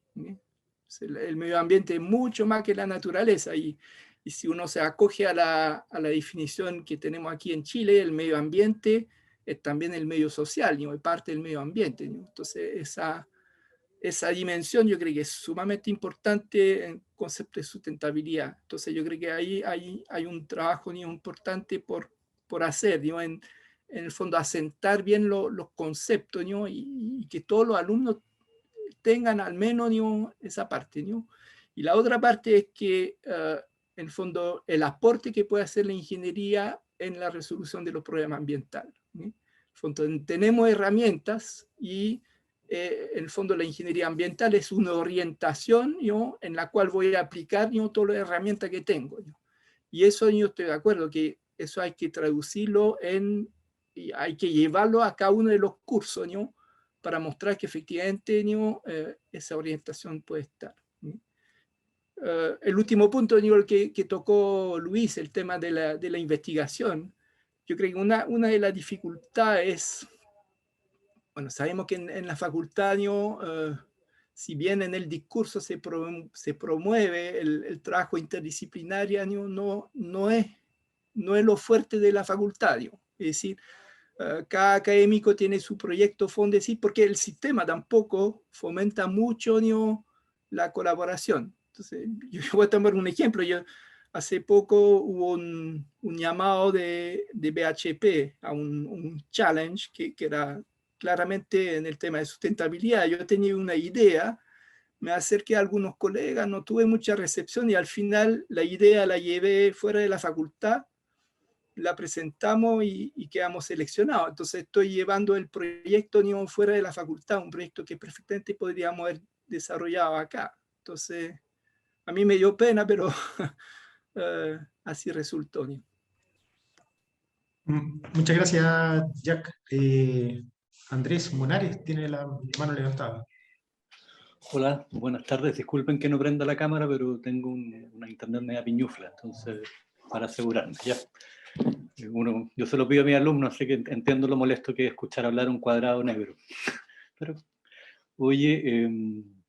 El medio ambiente es mucho más que la naturaleza, y si uno se acoge a la definición que tenemos aquí en Chile, el medio ambiente es también el medio social, ¿no? Es parte del medio ambiente, ¿no? Entonces esa dimensión yo creo que es sumamente importante en concepto de sustentabilidad. Entonces yo creo que ahí hay un trabajo, ¿no? importante por hacer, ¿no? En el fondo asentar bien los conceptos, ¿no? y que todos los alumnos tengan al menos, ¿no? esa parte, ¿no? Y la otra parte es que en el fondo el aporte que puede hacer la ingeniería en la resolución de los problemas ambientales, ¿no? En el fondo, tenemos herramientas, y en el fondo la ingeniería ambiental es una orientación, ¿no? en la cual voy a aplicar, ¿no? todas las herramientas que tengo, ¿no? Y eso yo estoy de acuerdo, que eso hay que traducirlo y hay que llevarlo a cada uno de los cursos, ¿no? para mostrar que efectivamente, ¿no? esa orientación puede estar, ¿no? El último punto, ¿no? que tocó Luis, el tema de la investigación. Yo creo que una de las dificultades es, bueno, sabemos que en la facultad, ¿no? Si bien en el discurso se promueve el trabajo interdisciplinario, no es lo fuerte de la facultad, ¿no? Es decir, cada académico tiene su proyecto Fondesit, porque el sistema tampoco fomenta mucho, ¿no? la colaboración. Entonces, yo voy a tomar un ejemplo. Hace poco hubo un llamado de BHP a un challenge que era claramente en el tema de sustentabilidad. Yo tenía una idea, me acerqué a algunos colegas, no tuve mucha recepción, y al final la idea la llevé fuera de la facultad, la presentamos y quedamos seleccionados. Entonces estoy llevando el proyecto, ¿no? fuera de la facultad, un proyecto que perfectamente podríamos haber desarrollado acá. Entonces, a mí me dio pena, pero así resultó, ¿no? Muchas gracias, Jack. Andrés Monares tiene la mano levantada. Hola, buenas tardes. Disculpen que no prenda la cámara, pero tengo una internet media piñufla, entonces, para asegurarme, ya. Yo se lo pido a mis alumnos, así que entiendo lo molesto que es escuchar hablar un cuadrado negro. Pero, oye,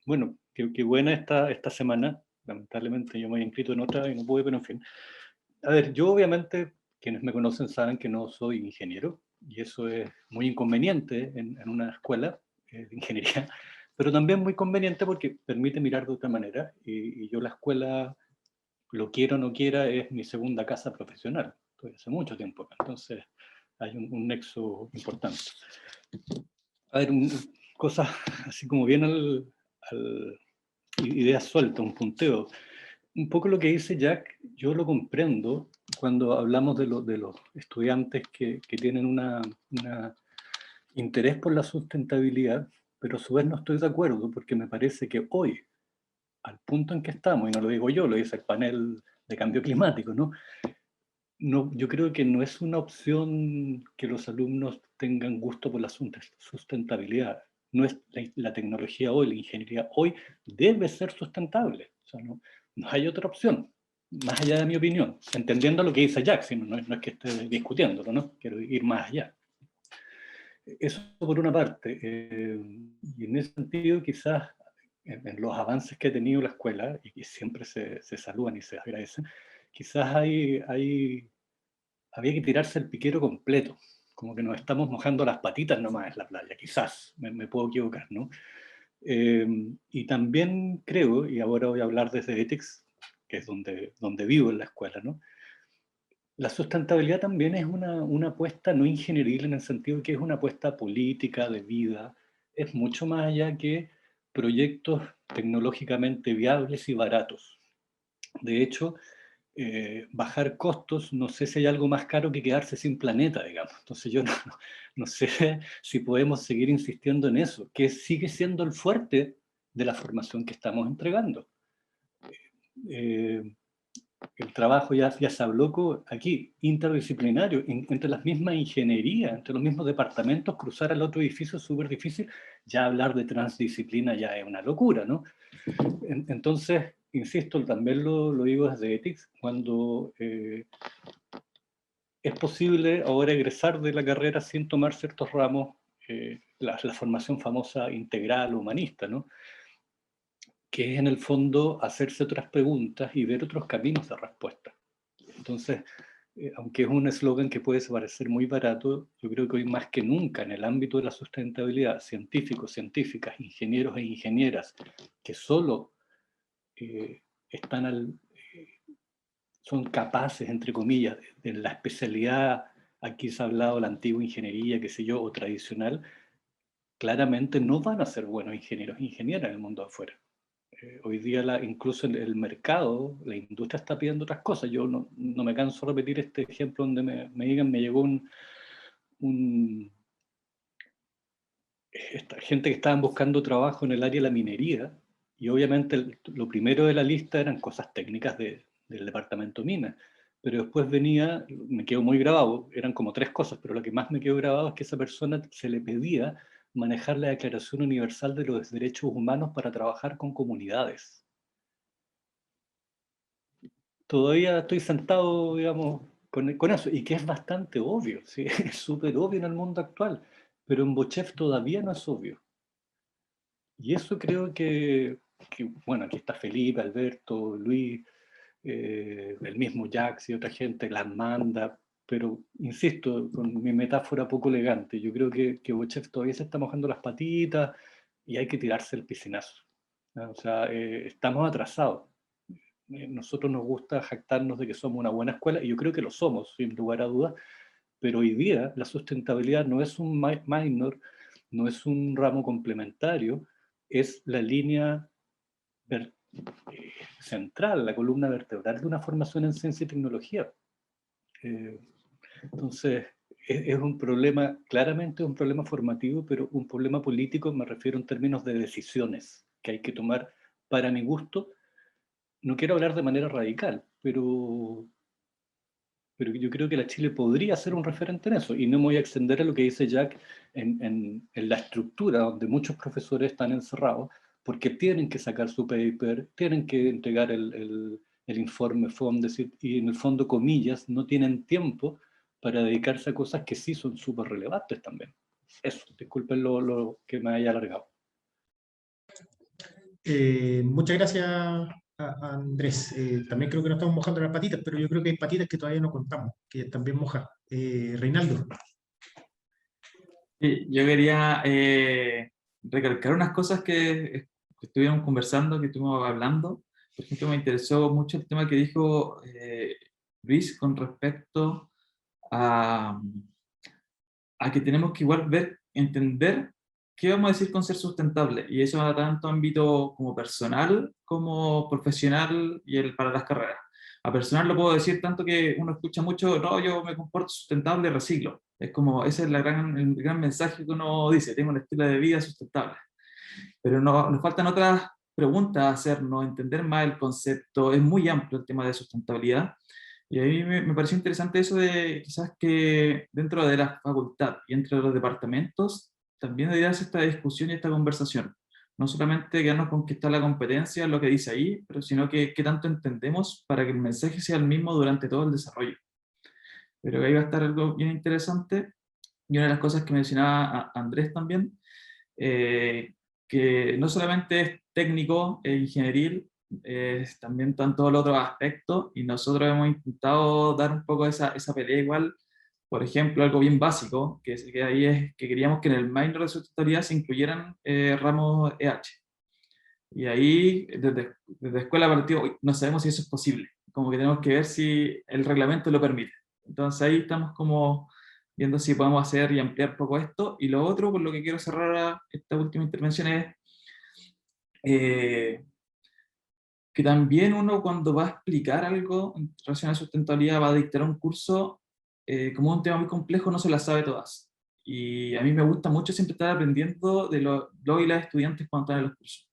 bueno, qué buena esta semana. Lamentablemente yo me había inscrito en otra y no pude, pero en fin. A ver, yo obviamente, quienes me conocen saben que no soy ingeniero, y eso es muy inconveniente en una escuela de ingeniería, pero también muy conveniente porque permite mirar de otra manera, y yo la escuela, lo quiera o no quiera, es mi segunda casa profesional. Estoy hace mucho tiempo acá, entonces hay un nexo importante. A ver, cosas así como bien ideas sueltas, un punteo. Un poco lo que dice Jack, yo lo comprendo cuando hablamos de los estudiantes que tienen un interés por la sustentabilidad, pero a su vez no estoy de acuerdo, porque me parece que hoy, al punto en que estamos, y no lo digo yo, lo dice el panel de cambio climático, ¿no? Yo creo que no es una opción que los alumnos tengan gusto por la sustentabilidad. No es la tecnología hoy, la ingeniería hoy debe ser sustentable. O sea, no hay otra opción, más allá de mi opinión, entendiendo lo que dice Jack, sino no es que esté discutiéndolo, ¿no? Quiero ir más allá. Eso por una parte. Y en ese sentido quizás en los avances que ha tenido la escuela, y que siempre se saludan y se agradecen, quizás había que tirarse el piquero completo, como que nos estamos mojando las patitas nomás en la playa, quizás, me puedo equivocar, ¿no? Y también creo, y ahora voy a hablar desde Ethics, que es donde vivo en la escuela, ¿no? La sustentabilidad también es una apuesta no ingenieril en el sentido de que es una apuesta política, de vida, es mucho más allá que proyectos tecnológicamente viables y baratos. De hecho, bajar costos, no sé si hay algo más caro que quedarse sin planeta, digamos. Entonces yo no sé si podemos seguir insistiendo en eso, que sigue siendo el fuerte de la formación que estamos entregando. El trabajo ya se habló aquí, interdisciplinario, entre las mismas ingenierías, entre los mismos departamentos, cruzar al otro edificio es súper difícil. Ya hablar de transdisciplina ya es una locura, ¿no? Entonces, insisto, también lo digo desde Ethics, cuando es posible ahora egresar de la carrera sin tomar ciertos ramos, la formación famosa integral humanista, ¿no? Que es en el fondo hacerse otras preguntas y ver otros caminos de respuesta. Entonces, aunque es un eslogan que puede parecer muy barato, yo creo que hoy más que nunca en el ámbito de la sustentabilidad, científicos, científicas, ingenieros e ingenieras que solo son capaces, entre comillas, de la especialidad, aquí se ha hablado de la antigua ingeniería, qué sé yo, o tradicional, claramente no van a ser buenos ingenieros e ingenieras en el mundo de afuera. Hoy día incluso el mercado, la industria está pidiendo otras cosas. Yo no me canso de repetir este ejemplo donde me digan, me llegó esta gente que estaban buscando trabajo en el área de la minería, y obviamente lo primero de la lista eran cosas técnicas del departamento mina, pero después venía, me quedó muy grabado, eran como 3 cosas, pero lo que más me quedó grabado es que a esa persona se le pedía manejar la Declaración Universal de los Derechos Humanos para trabajar con comunidades. Todavía estoy sentado, digamos, con eso, y que es bastante obvio, ¿sí? Es súper obvio en el mundo actual, pero en Bochef todavía no es obvio. Y eso creo que bueno, aquí está Felipe, Alberto, Luis, el mismo Jax y otra gente las manda, pero insisto, con mi metáfora poco elegante, yo creo que Bochef todavía se está mojando las patitas y hay que tirarse el piscinazo, ¿no? O sea, estamos atrasados. Nosotros nos gusta jactarnos de que somos una buena escuela, y yo creo que lo somos, sin lugar a dudas, pero hoy día la sustentabilidad no es un minor, no es un ramo complementario, es la línea central, la columna vertebral de una formación en ciencia y tecnología. Entonces, es un problema, claramente un problema formativo, pero un problema político, me refiero en términos de decisiones que hay que tomar, para mi gusto. No quiero hablar de manera radical, pero yo creo que la Chile podría ser un referente en eso, y no me voy a extender a lo que dice Jack en la estructura donde muchos profesores están encerrados, porque tienen que sacar su paper, tienen que entregar el informe FONDESIT, y en el fondo, comillas, no tienen tiempo para dedicarse a cosas que sí son súper relevantes también. Eso, disculpen lo que me haya alargado. Muchas gracias a Andrés. También creo que nos estamos mojando las patitas, pero yo creo que hay patitas que todavía no contamos, que también mojan. Reinaldo. Sí, yo quería recalcar unas cosas que estuvimos conversando, que estuvimos hablando. Por ejemplo, me interesó mucho el tema que dijo Luis con respecto a que tenemos que igual entender qué vamos a decir con ser sustentable, y eso va tanto a ámbito como personal como profesional y para las carreras. A personal lo puedo decir tanto que uno escucha mucho, no, yo me comporto sustentable, reciclo. Es como, ese es el gran mensaje que uno dice, tengo un estilo de vida sustentable. Pero nos faltan otras preguntas a hacernos, entender más el concepto, es muy amplio el tema de sustentabilidad. Y a mí me pareció interesante eso de quizás que dentro de la facultad y entre los departamentos también debería hacer esta discusión y esta conversación. No solamente quedarnos con que está la competencia, lo que dice ahí, pero sino que qué tanto entendemos para que el mensaje sea el mismo durante todo el desarrollo. Pero ahí va a estar algo bien interesante. Y una de las cosas que mencionaba Andrés también, que no solamente es técnico, ingenieril, también están todos los otros aspectos, y nosotros hemos intentado dar un poco esa pelea igual. Por ejemplo, algo bien básico, que ahí es que queríamos que en el minor de sustentabilidad se incluyeran ramos EH. Y ahí, desde escuela partido, no sabemos si eso es posible. Como que tenemos que ver si el reglamento lo permite. Entonces ahí estamos como viendo si podemos hacer y ampliar un poco esto. Y lo otro, por lo que quiero cerrar esta última intervención, es que también uno, cuando va a explicar algo en relación a sustentabilidad, va a dictar un curso, como es un tema muy complejo, no se las sabe todas. Y a mí me gusta mucho siempre estar aprendiendo de los y las estudiantes cuando están en los cursos.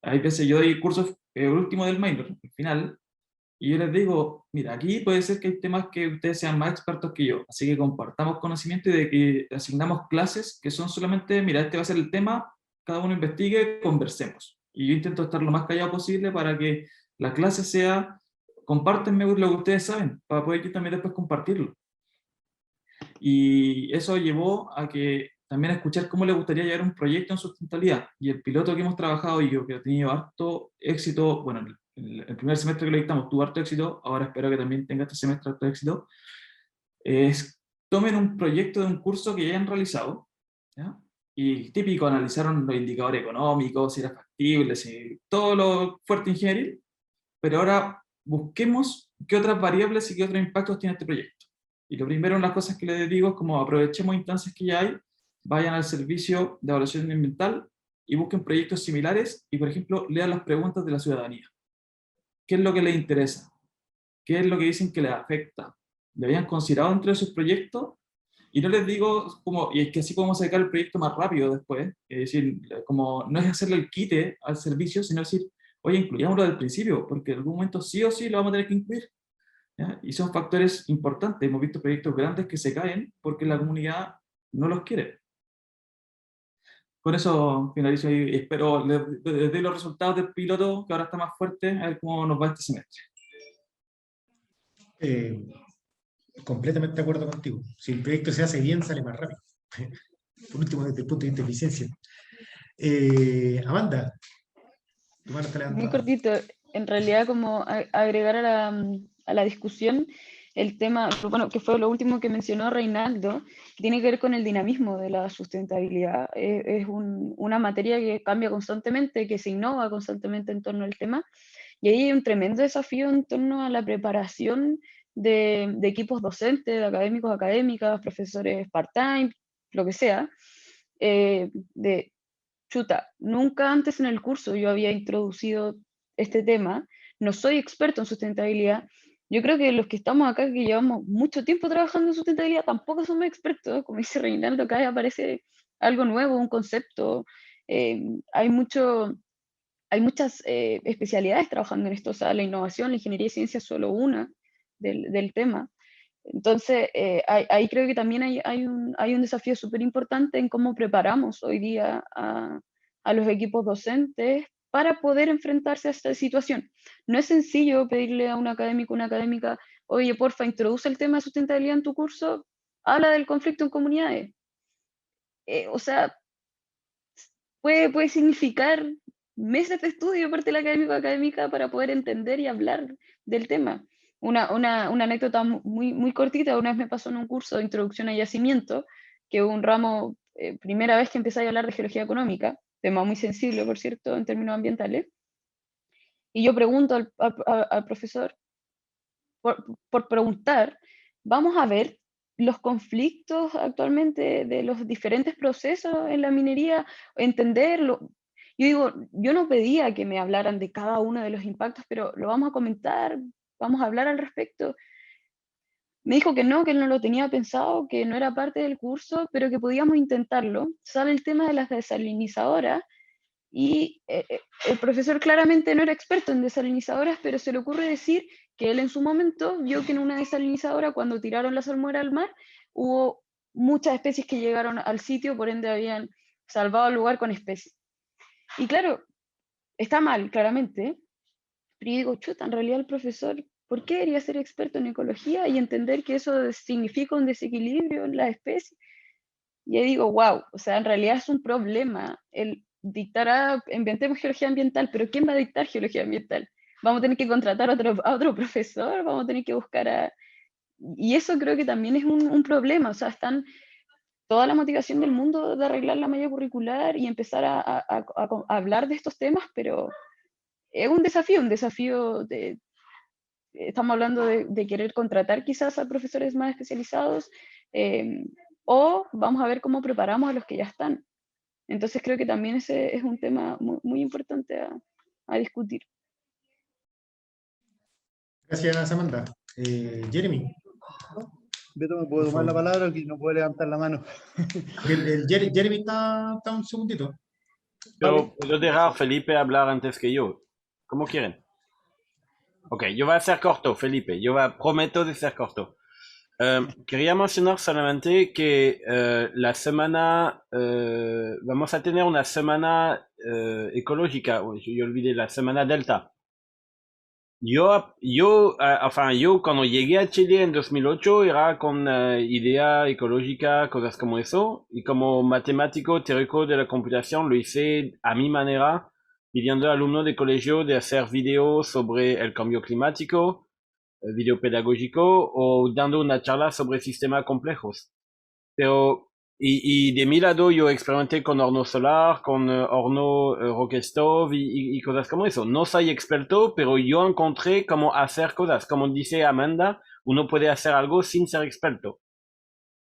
Hay veces yo doy cursos, el último del minor, el final, y yo les digo, mira, aquí puede ser que hay temas que ustedes sean más expertos que yo, así que compartamos conocimiento y de que asignamos clases que son solamente, mira, este va a ser el tema, cada uno investigue, conversemos. Y yo intento estar lo más callado posible para que la clase sea, compártenme lo que ustedes saben, para poder yo también después compartirlo. Y eso llevó a que también escuchar cómo le gustaría llevar un proyecto en sustentabilidad. Y el piloto que hemos trabajado y yo, que ha tenido harto éxito, bueno, el primer semestre que lo dictamos tuvo harto éxito, ahora espero que también tenga este semestre harto éxito, es tomen un proyecto de un curso que ya han realizado, ¿ya? Y típico, analizaron los indicadores económicos, si era factible, si, todo lo fuerte ingenieril, pero ahora busquemos qué otras variables y qué otros impactos tiene este proyecto. Y lo primero, una de las cosas que les digo es como aprovechemos instancias que ya hay, vayan al servicio de evaluación ambiental y busquen proyectos similares y, por ejemplo, lean las preguntas de la ciudadanía. ¿Qué es lo que les interesa? ¿Qué es lo que dicen que les afecta? ¿Lo habían considerado dentro de sus proyectos? Y no les digo como, y es que así podemos sacar el proyecto más rápido después, es decir, como no es hacerle el quite al servicio, sino decir, oye, incluyámoslo del principio, porque en algún momento sí o sí lo vamos a tener que incluir, ¿ya? Y son factores importantes. Hemos visto proyectos grandes que se caen porque la comunidad no los quiere. Con eso finalizo y espero les dé los resultados del piloto, que ahora está más fuerte, a ver cómo nos va este semestre. Completamente de acuerdo contigo. Si el proyecto se hace bien, sale más rápido. Por último, desde el punto de vista de eficiencia. Amanda, tu mano está Muy levantada. cortito, en realidad como agregar a la discusión el tema, bueno, que fue lo último que mencionó Reinaldo, que tiene que ver con el dinamismo de la sustentabilidad. Es una materia que cambia constantemente, que se innova constantemente en torno al tema, y ahí hay un tremendo desafío en torno a la preparación de equipos docentes, de académicos, académicas, profesores part-time, lo que sea, de chuta, nunca antes en el curso yo había introducido este tema, no soy experto en sustentabilidad, yo creo que los que estamos acá, que llevamos mucho tiempo trabajando en sustentabilidad, tampoco somos expertos, como dice Reinaldo, acá aparece algo nuevo, un concepto, hay muchas especialidades trabajando en esto, o sea, la innovación, la ingeniería y ciencia es solo una del tema. Entonces, ahí creo que también hay un desafío súper importante en cómo preparamos hoy día a los equipos docentes para poder enfrentarse a esta situación. No es sencillo pedirle a un académico, una académica, oye, porfa, introduce el tema de sustentabilidad en tu curso, habla del conflicto en comunidades. O sea, puede significar meses de estudio parte del académico o académica para poder entender y hablar del tema. Una anécdota muy cortita, una vez me pasó en un curso de introducción a yacimiento, que un ramo, primera vez que empecé a hablar de geología económica, tema muy sensible, por cierto, en términos ambientales, y yo pregunto al profesor, por preguntar, vamos a ver los conflictos actualmente de los diferentes procesos en la minería, entenderlo. Yo digo, yo no pedía que me hablaran de cada uno de los impactos, pero lo vamos a comentar, vamos a hablar al respecto. Me dijo que no él no lo tenía pensado, que no era parte del curso, pero que podíamos intentarlo. Sale el tema de las desalinizadoras, y el profesor claramente no era experto en desalinizadoras, pero se le ocurre decir que él en su momento vio que en una desalinizadora, cuando tiraron la salmuera al mar, hubo muchas especies que llegaron al sitio, por ende habían salvado el lugar con especies. Y claro, está mal, claramente, pero yo digo, chuta, en realidad el profesor, ¿por qué debería ser experto en ecología y entender que eso significa un desequilibrio en las especies? Y yo digo, wow, o sea, en realidad es un problema dictar, inventemos geología ambiental, pero ¿quién va a dictar geología ambiental? Vamos a tener que contratar a otro profesor, vamos a tener que buscar a... Y eso creo que también es un problema, o sea, están toda la motivación del mundo de arreglar la malla curricular y empezar a hablar de estos temas, pero es un desafío de... Estamos hablando de querer contratar quizás a profesores más especializados, o vamos a ver cómo preparamos a los que ya están. Entonces creo que también ese es un tema muy, muy importante a discutir. Gracias, Amanda. Jeremy. Beto, ¿me puedo tomar la palabra o que no puedo levantar la mano? Jeremy está un segundito. Yo puedo dejar a Felipe hablar antes que yo. Como quieren. Ok, yo voy a ser corto, Felipe. Prometo de ser corto. Quería mencionar solamente que la semana, vamos a tener una semana ecológica. Yo olvidé la semana Delta. Yo cuando llegué a Chile en 2008 era con idea ecológica, cosas como eso, y como matemático teórico de la computación lo hice a mi manera, pidiendo a alumnos de colegio de hacer videos sobre el cambio climático, video pedagógico, o dando una charla sobre sistemas complejos. Pero, y de mi lado yo experimenté con horno solar, con horno rock stove y cosas como eso. No soy experto, pero yo encontré cómo hacer cosas. Como dice Amanda, uno puede hacer algo sin ser experto.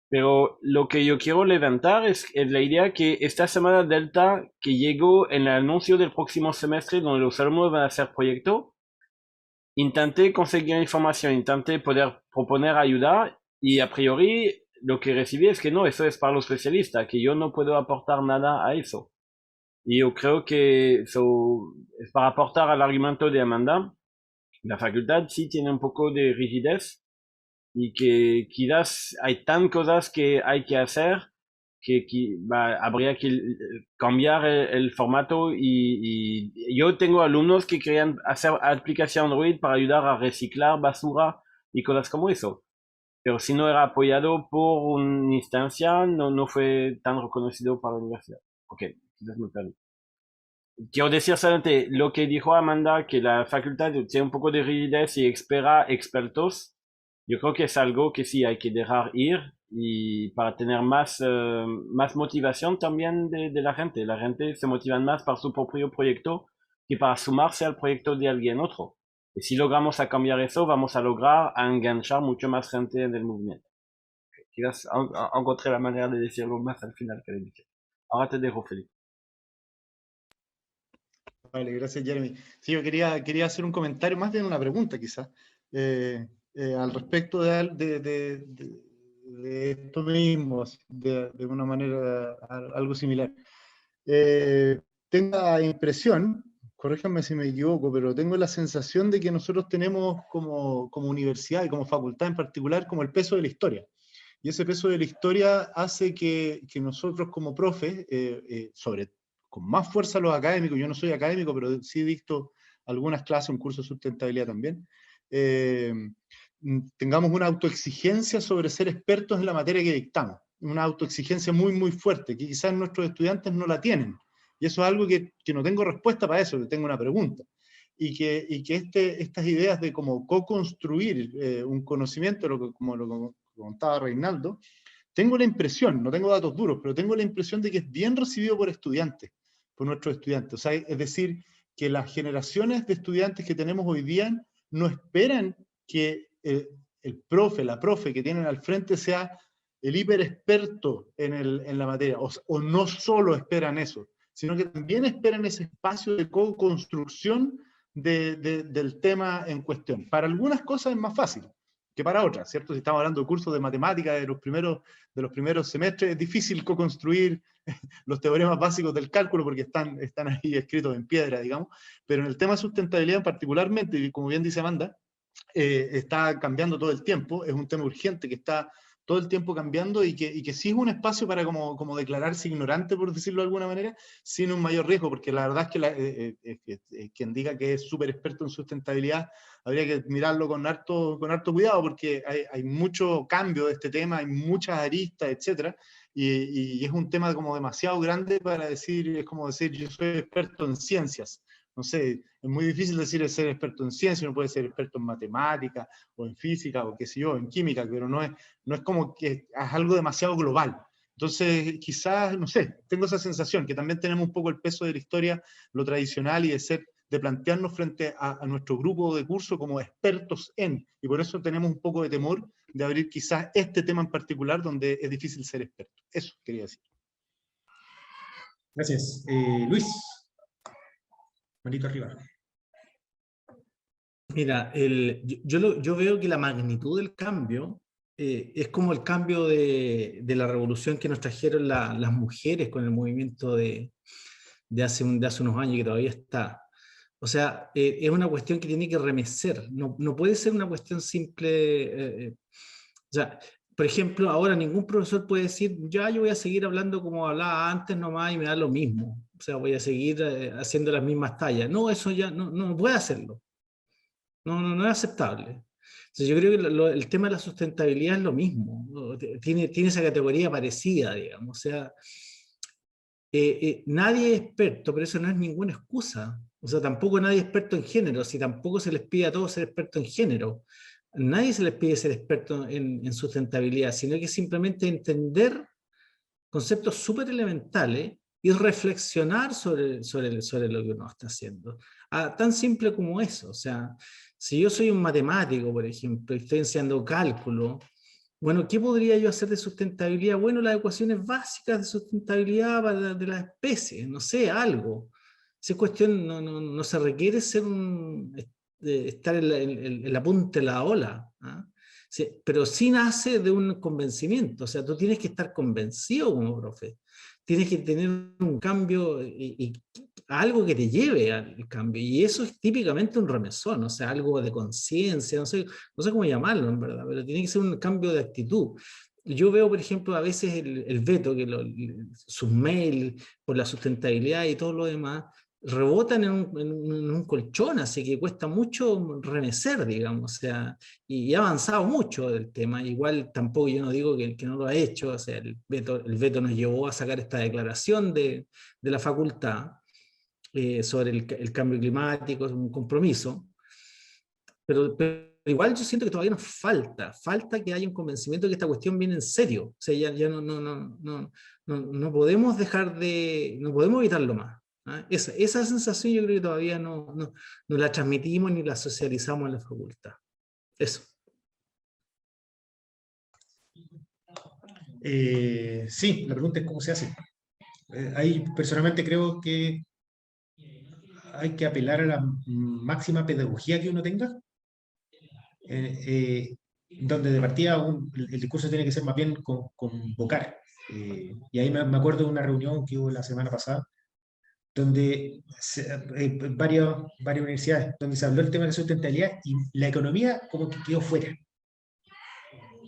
Pero lo que yo quiero levantar es la idea que esta semana Delta, que llegó en el anuncio del próximo semestre, donde los alumnos van a hacer proyecto, intenté conseguir información, intenté poder proponer ayuda, y a priori lo que recibí es que no, eso es para los especialistas, que yo no puedo aportar nada a eso. Y yo creo que eso es para aportar al argumento de Amanda. La facultad sí tiene un poco de rigidez y que quizás hay tan cosas que hay que hacer que habría que cambiar el formato, y yo tengo alumnos que querían hacer aplicación Android para ayudar a reciclar basura y cosas como eso. Pero si no era apoyado por una instancia, no fue tan reconocido para la universidad. Ok, entonces me perdí. Quiero decir solamente lo que dijo Amanda, que la facultad tiene un poco de rigidez y espera expertos. Yo creo que es algo que sí hay que dejar ir, y para tener más motivación también de la gente. La gente se motiva más para su propio proyecto que para sumarse al proyecto de alguien otro. Y si logramos a cambiar eso, vamos a lograr enganchar mucho más gente en el movimiento. Quizás encontré la manera de decirlo más al final que le dije. Ahora te dejo, Felipe. Vale, gracias, Jeremy. Sí, yo quería hacer un comentario, más bien una pregunta quizás, al respecto de esto mismo, de una manera algo similar. Tengo la impresión, corríjanme si me equivoco, pero tengo la sensación de que nosotros tenemos como universidad y como facultad en particular como el peso de la historia. Y ese peso de la historia hace que nosotros como profes, con más fuerza los académicos, yo no soy académico, pero sí he visto algunas clases, un curso de sustentabilidad también, tengamos una autoexigencia sobre ser expertos en la materia que dictamos, una autoexigencia muy, muy fuerte, que quizás nuestros estudiantes no la tienen. Y eso es algo que no tengo respuesta para eso, que tengo una pregunta. Y que estas ideas de cómo co-construir un conocimiento, como lo contaba Reinaldo, tengo la impresión, no tengo datos duros, pero tengo la impresión de que es bien recibido por estudiantes, por nuestros estudiantes. O sea, es decir, que las generaciones de estudiantes que tenemos hoy día no esperan que el profe, la profe que tienen al frente sea el hiperexperto en la materia, o no solo esperan eso, sino que también esperan ese espacio de co-construcción del tema en cuestión. Para algunas cosas es más fácil que para otras, ¿cierto? Si estamos hablando de cursos de matemática de los primeros semestres, es difícil co-construir los teoremas básicos del cálculo porque están ahí escritos en piedra, digamos, pero en el tema de sustentabilidad particularmente, y como bien dice Amanda, está cambiando todo el tiempo, es un tema urgente que está todo el tiempo cambiando, y que sí es un espacio para como declararse ignorante, por decirlo de alguna manera, sin un mayor riesgo, porque la verdad es que quien diga que es súper experto en sustentabilidad, habría que mirarlo con harto cuidado, porque hay mucho cambio de este tema, hay muchas aristas, etcétera, y es un tema como demasiado grande para decir, es como decir, yo soy experto en ciencias. No sé, es muy difícil decir ser experto en ciencia, uno puede ser experto en matemática, o en física, o qué sé yo, en química, pero no es como que es algo demasiado global. Entonces, quizás, no sé, tengo esa sensación, que también tenemos un poco el peso de la historia, lo tradicional, y de plantearnos frente a nuestro grupo de curso como expertos en, y por eso tenemos un poco de temor de abrir quizás este tema en particular donde es difícil ser experto. Eso quería decir. Gracias. Luis. Manito arriba. Mira, yo veo que la magnitud del cambio es como el cambio de la revolución que nos trajeron las mujeres con el movimiento de hace unos años y que todavía está. O sea, es una cuestión que tiene que remecer, no puede ser una cuestión simple. O sea, por ejemplo, ahora ningún profesor puede decir, ya yo voy a seguir hablando como hablaba antes nomás y me da lo mismo. O sea, voy a seguir haciendo las mismas tallas. No, eso ya no puede hacerlo. No es aceptable. Entonces yo creo que el tema de la sustentabilidad es lo mismo. Tiene esa categoría parecida, digamos. O sea, nadie es experto, pero eso no es ninguna excusa. O sea, tampoco nadie es experto en género, si tampoco se les pide a todos ser expertos en género. Nadie se les pide ser experto en sustentabilidad, sino que simplemente entender conceptos súper elementales y reflexionar sobre lo que uno está haciendo. Tan simple como eso. O sea, si yo soy un matemático, por ejemplo, y estoy enseñando cálculo, bueno, ¿qué podría yo hacer de sustentabilidad? Bueno, las ecuaciones básicas de sustentabilidad de las especies, no sé, algo. Esa cuestión no se requiere estar en la punta de la ola, ¿ah? Sí, pero sí nace de un convencimiento. O sea, tú tienes que estar convencido como profe. Tienes que tener un cambio y algo que te lleve al cambio. Y eso es típicamente un remesón, o sea, algo de conciencia, no sé cómo llamarlo en verdad, pero tiene que ser un cambio de actitud. Yo veo, por ejemplo, a veces el veto, que sus mails por la sustentabilidad y todo lo demás, rebotan en un colchón, así que cuesta mucho remecer, digamos, o sea, y ha avanzado mucho el tema. Igual tampoco yo no digo que no lo ha hecho, o sea, el veto nos llevó a sacar esta declaración de la facultad sobre el cambio climático, es un compromiso, pero igual yo siento que todavía nos falta que haya un convencimiento de que esta cuestión viene en serio, o sea, ya no podemos no podemos evitarlo más. ¿Ah? Esa sensación yo creo que todavía no la transmitimos ni la socializamos en la facultad. Eso. Sí, la pregunta es cómo se hace. Ahí personalmente creo que hay que apelar a la máxima pedagogía que uno tenga, donde de partida el discurso tiene que ser más bien convocar. Y ahí me acuerdo de una reunión que hubo la semana pasada, donde varias universidades, donde se habló del tema de la sustentabilidad y la economía como que quedó fuera.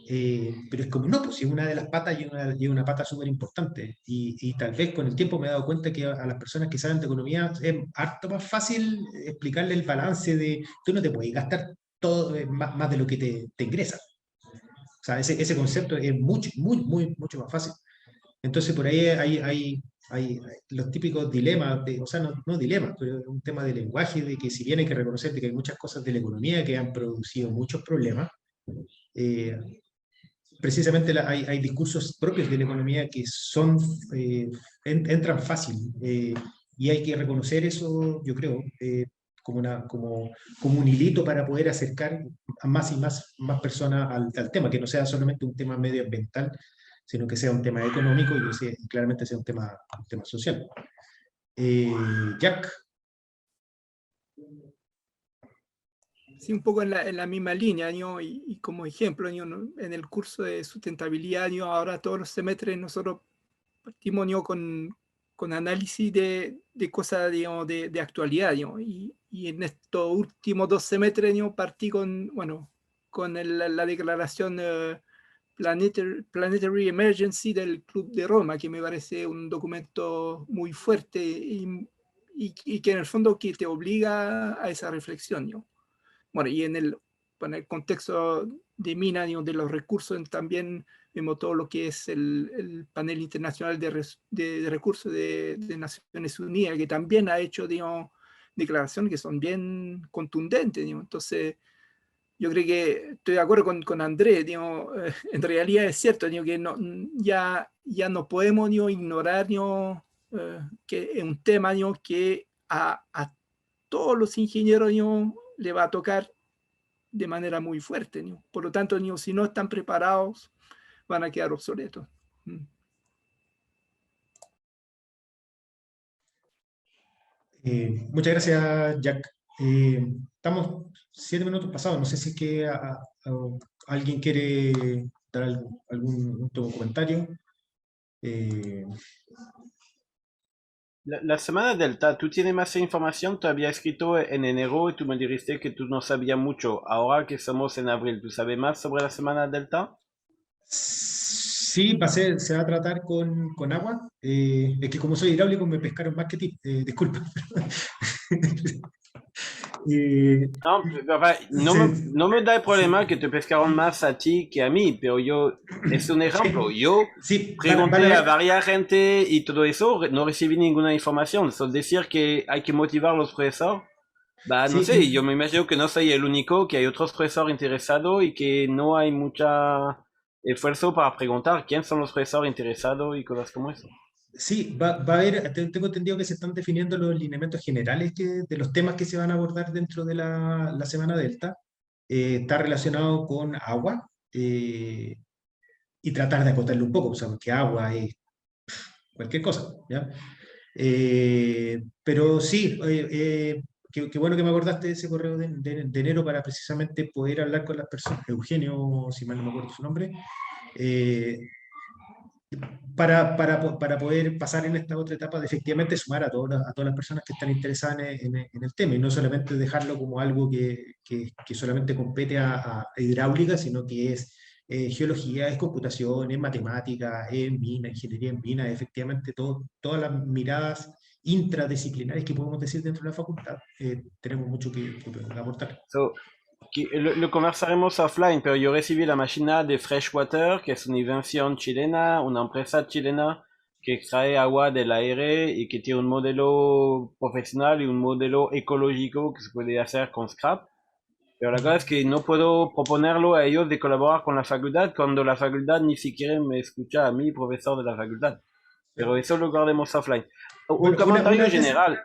Pero es como no, pues es una de las patas y una pata súper importante. Y tal vez con el tiempo me he dado cuenta que a las personas que saben de economía es harto más fácil explicarle el balance de tú no te puedes gastar todo más de lo que te ingresa. O sea, ese concepto es mucho más fácil. Entonces por ahí hay los típicos dilemas, o sea, no dilemas, pero es un tema de lenguaje, de que si bien hay que reconocer de que hay muchas cosas de la economía que han producido muchos problemas, precisamente hay discursos propios de la economía que entran fácil, y hay que reconocer eso, yo creo, como un hilito para poder acercar a más y más personas al tema, que no sea solamente un tema medioambiental, sino que sea un tema económico y claramente sea un tema social. Jack. Sí, un poco en la misma línea, ¿no? Y como ejemplo, ¿no? En el curso de sustentabilidad, ¿no? Ahora todos los semestres nosotros partimos, ¿no? con análisis de cosas, digamos, de actualidad, ¿no? Y en estos últimos 2 semestres, ¿no? Partí con la declaración Planetary Emergency del Club de Roma, que me parece un documento muy fuerte y que en el fondo que te obliga a esa reflexión, ¿no? Bueno, y en el contexto de mina, de los recursos, también vemos todo lo que es el panel internacional de recursos de Naciones Unidas, que también ha hecho, digamos, declaraciones que son bien contundentes, digamos. Entonces, yo creo que estoy de acuerdo con Andrés, digamos, en realidad es cierto, digo, que no, ya no podemos, digo, ignorar, digo, que es un tema, digo, que a todos los ingenieros, digo, le va a tocar de manera muy fuerte, digo. Por lo tanto, digo, si no están preparados, van a quedar obsoletos. Muchas gracias, Jack. Estamos 7 minutos pasados. No sé si es que alguien quiere dar algún último comentario. La semana Delta, ¿tú tienes más información? Te había escrito en enero y tú me dijiste que tú no sabías mucho. Ahora que estamos en abril, ¿tú sabes más sobre la semana Delta? Sí, se va a tratar con agua. Es que como soy hidráulico me pescaron más que ti. Disculpa. No, no me da el problema que te pescaron más a ti que a mí, pero yo, es un ejemplo. Yo pregunté a varias gente y todo eso, no recibí ninguna información. Es decir, que hay que motivar a los profesores. No sé, yo me imagino que no soy el único, que hay otros profesores interesados y que no hay mucha esfuerzo para preguntar quién son los profesores interesados y cosas como eso. Sí, va a haber, tengo entendido que se están definiendo los lineamientos generales de los temas que se van a abordar dentro de la semana Delta. Está relacionado con agua y tratar de acotarlo un poco, o sea, porque agua es cualquier cosa, ¿ya? Pero sí, qué bueno que me acordaste de ese correo de enero para precisamente poder hablar con las personas, Eugenio, si mal no me acuerdo su nombre, para poder pasar en esta otra etapa de efectivamente sumar a todas las personas que están interesadas en el tema y no solamente dejarlo como algo que solamente compete a hidráulica, sino que es geología, es computación, es matemática, es mina, ingeniería en mina, efectivamente todas las miradas intradisciplinares que podemos decir dentro de la facultad, tenemos mucho que aportar. Lo conversaremos offline, pero yo recibí la máquina de Freshwater, que es una invención chilena, una empresa chilena que extrae agua del aire y que tiene un modelo profesional y un modelo ecológico que se puede hacer con scrap. Pero la cosa es que no puedo proponerlo a ellos de colaborar con la facultad cuando la facultad ni siquiera me escucha a mí, profesor de la facultad. Pero eso lo guardemos offline. Un comentario general.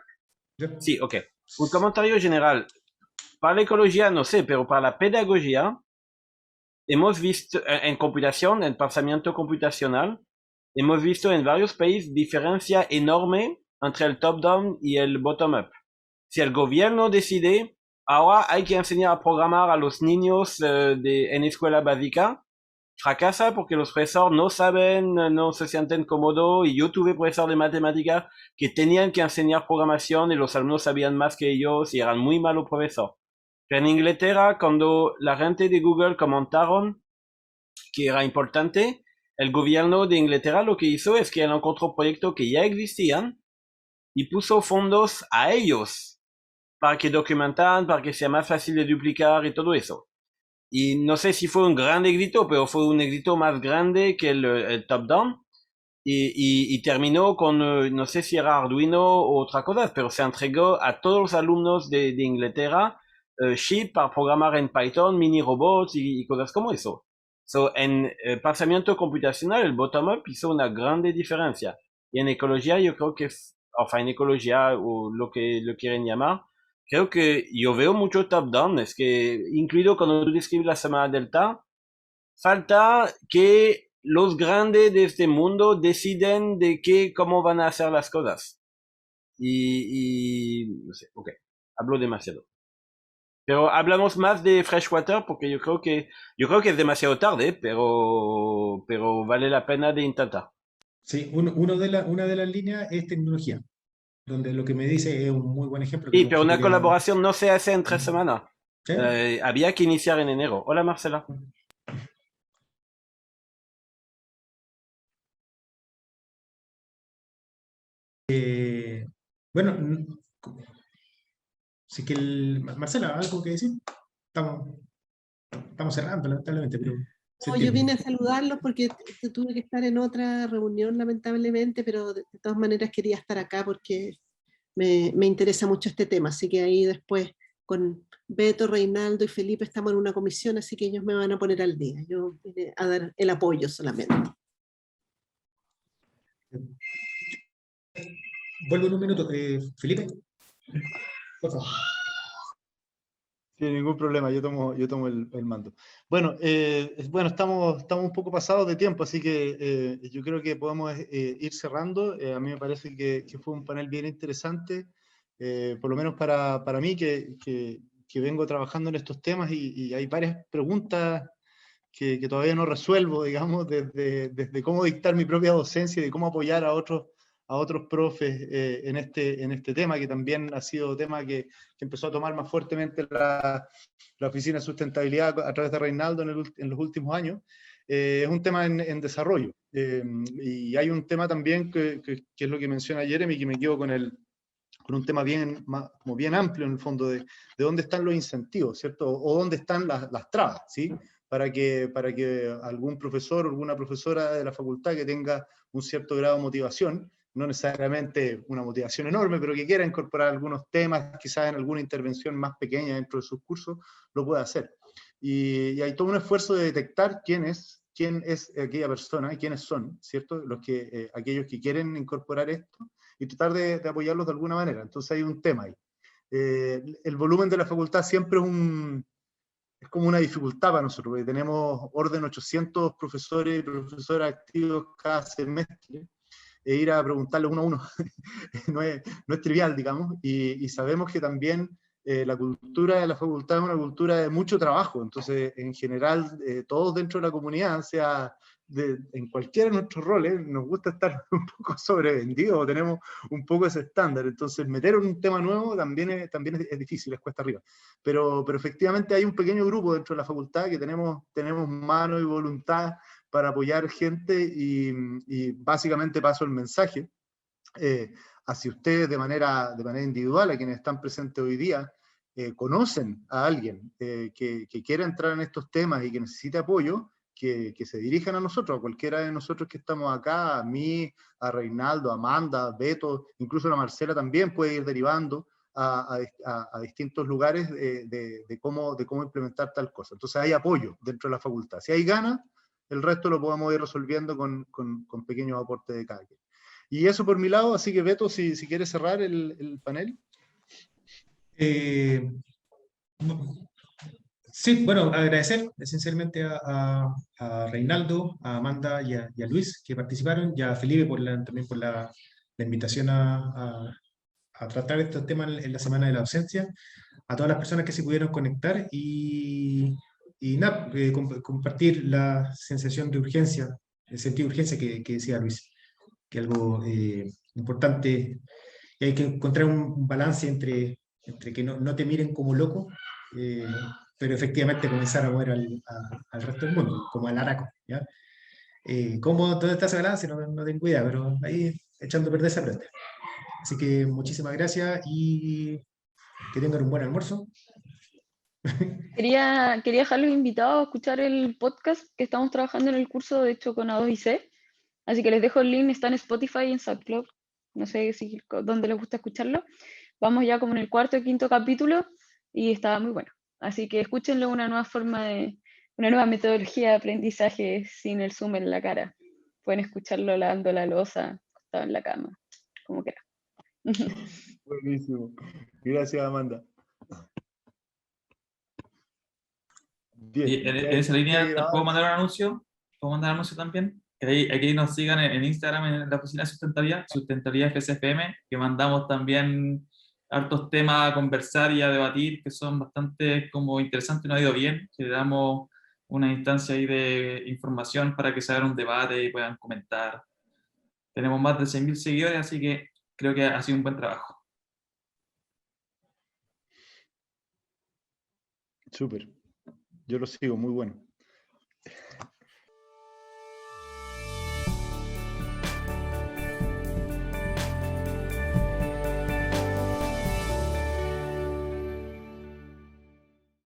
Sí, ok. Un comentario general. Para la ecología, no sé, pero para la pedagogía, hemos visto en computación, en pensamiento computacional, hemos visto en varios países diferencia enorme entre el top-down y el bottom-up. Si el gobierno decide, ahora hay que enseñar a programar a los niños en escuela básica, fracasa porque los profesores no saben, no se sienten cómodos, y yo tuve profesores de matemática que tenían que enseñar programación y los alumnos sabían más que ellos y eran muy malos profesores. Pero en Inglaterra, cuando la gente de Google comentaron que era importante, el gobierno de Inglaterra lo que hizo es que él encontró proyectos que ya existían y puso fondos a ellos para que documentaran, para que sea más fácil de duplicar y todo eso. Y no sé si fue un gran éxito, pero fue un éxito más grande que el top-down. Y terminó con, no sé si era Arduino o otra cosa, pero se entregó a todos los alumnos de Inglaterra chip para programar en Python, mini robots y cosas como eso. En pensamiento computacional, el bottom-up hizo una grande diferencia. Y en ecología, yo creo que, en ecología o lo que lo quieren llamar, creo que yo veo mucho top-down. Es que, incluido cuando tú describes la semana Delta, falta que los grandes de este mundo deciden cómo van a hacer las cosas. No sé, ok, hablo demasiado. Pero hablamos más de Freshwater porque yo creo que es demasiado tarde, pero vale la pena de intentar. Sí, una de las líneas es tecnología, donde lo que me dice es un muy buen ejemplo. Sí, pero una colaboración no se hace en 3 semanas. ¿Sí? Había que iniciar en enero. Hola, Marcela. Bueno, sí que Marcela, ¿algo que decir? Estamos cerrando, lamentablemente, pero... Se No, yo entiende. vine a saludarlos porque tuve que estar en otra reunión, lamentablemente, pero de todas maneras quería estar acá porque me interesa mucho este tema. Así que ahí después con Beto, Reinaldo y Felipe estamos en una comisión, así que ellos me van a poner al día. Yo vine a dar el apoyo solamente. Vuelvo en un minuto. Felipe, por favor. Sin ningún problema, yo tomo el mando. Bueno, bueno, estamos un poco pasados de tiempo, así que yo creo que podemos ir cerrando. A mí me parece que fue un panel bien interesante, por lo menos para mí, que vengo trabajando en estos temas y hay varias preguntas que todavía no resuelvo, digamos, desde cómo dictar mi propia docencia y de cómo apoyar a otros profes en este tema, que también ha sido tema que empezó a tomar más fuertemente la Oficina de Sustentabilidad a través de Reinaldo en los últimos años. Es un tema en desarrollo. Y hay un tema también que es lo que menciona Jeremy, que me quedo con un tema como bien amplio en el fondo, de dónde están los incentivos, ¿cierto? O dónde están las trabas, ¿sí? Para que algún profesor o alguna profesora de la facultad que tenga un cierto grado de motivación, no necesariamente una motivación enorme, pero que quiera incorporar algunos temas, quizás en alguna intervención más pequeña dentro de sus cursos, lo pueda hacer. Y hay todo un esfuerzo de detectar quién es aquella persona, quiénes son, ¿cierto? Aquellos que quieren incorporar esto, y tratar de apoyarlos de alguna manera. Entonces hay un tema ahí. El volumen de la facultad siempre es como una dificultad para nosotros, porque tenemos orden 800 profesores y profesoras activos cada semestre, e ir a preguntarle uno a uno no es trivial, digamos, y sabemos que también la cultura de la facultad es una cultura de mucho trabajo. Entonces, en general, todos dentro de la comunidad, en cualquiera de nuestros roles, nos gusta estar un poco sobrevendidos, tenemos un poco ese estándar. Entonces, meter un tema nuevo también es difícil, es cuesta arriba. Pero efectivamente hay un pequeño grupo dentro de la facultad que tenemos mano y voluntad para apoyar gente, y básicamente paso el mensaje hacia ustedes de manera individual, a quienes están presentes hoy día. Conocen a alguien que quiera entrar en estos temas y que necesite apoyo, que se dirijan a nosotros, a cualquiera de nosotros que estamos acá, a mí, a Reinaldo, a Amanda, a Beto, incluso a Marcela también puede ir derivando a distintos lugares de cómo implementar tal cosa. Entonces hay apoyo dentro de la facultad. Si hay ganas, el resto lo podemos ir resolviendo con pequeños aportes de cada quien. Y eso por mi lado, así que Beto, si quieres cerrar el panel. Sí, bueno, agradecer esencialmente a Reinaldo, a Amanda y a Luis que participaron, y a Felipe también por la invitación a tratar estos temas en la Semana de la Docencia, a todas las personas que se pudieron conectar y nada, compartir la sensación de urgencia, el sentido de urgencia que decía Luis, que es algo importante, y hay que encontrar un balance entre que no te miren como loco, pero efectivamente comenzar a mover al resto del mundo, como al araco, ¿ya? ¿Dónde está ese balance? No tengo idea, pero ahí echando a perder se aprende. Así que muchísimas gracias y que tengan un buen almuerzo. Quería dejarlos invitados a escuchar el podcast que estamos trabajando en el curso, de hecho, con A2 y C. Así que les dejo el link, está en Spotify y en SoundCloud. No sé dónde les gusta escucharlo. Vamos ya como en el cuarto y quinto capítulo y está muy bueno. Así que escúchenlo, una nueva metodología de aprendizaje sin el Zoom en la cara. Pueden escucharlo lavando la loza, acostado en la cama, como quieran. Buenísimo. Gracias, Amanda. Bien. Y en esa línea, ¿puedo mandar un anuncio? ¿Puedo mandar un anuncio también? Que aquí nos sigan en Instagram, en la oficina de Sustentabilidad FCFM, que mandamos también hartos temas a conversar y a debatir, que son bastante como interesantes, nos ha ido bien, que le damos una instancia ahí de información para que se haga un debate y puedan comentar. Tenemos más de 6.000 seguidores, así que creo que ha sido un buen trabajo. Súper. Yo lo sigo, muy bueno.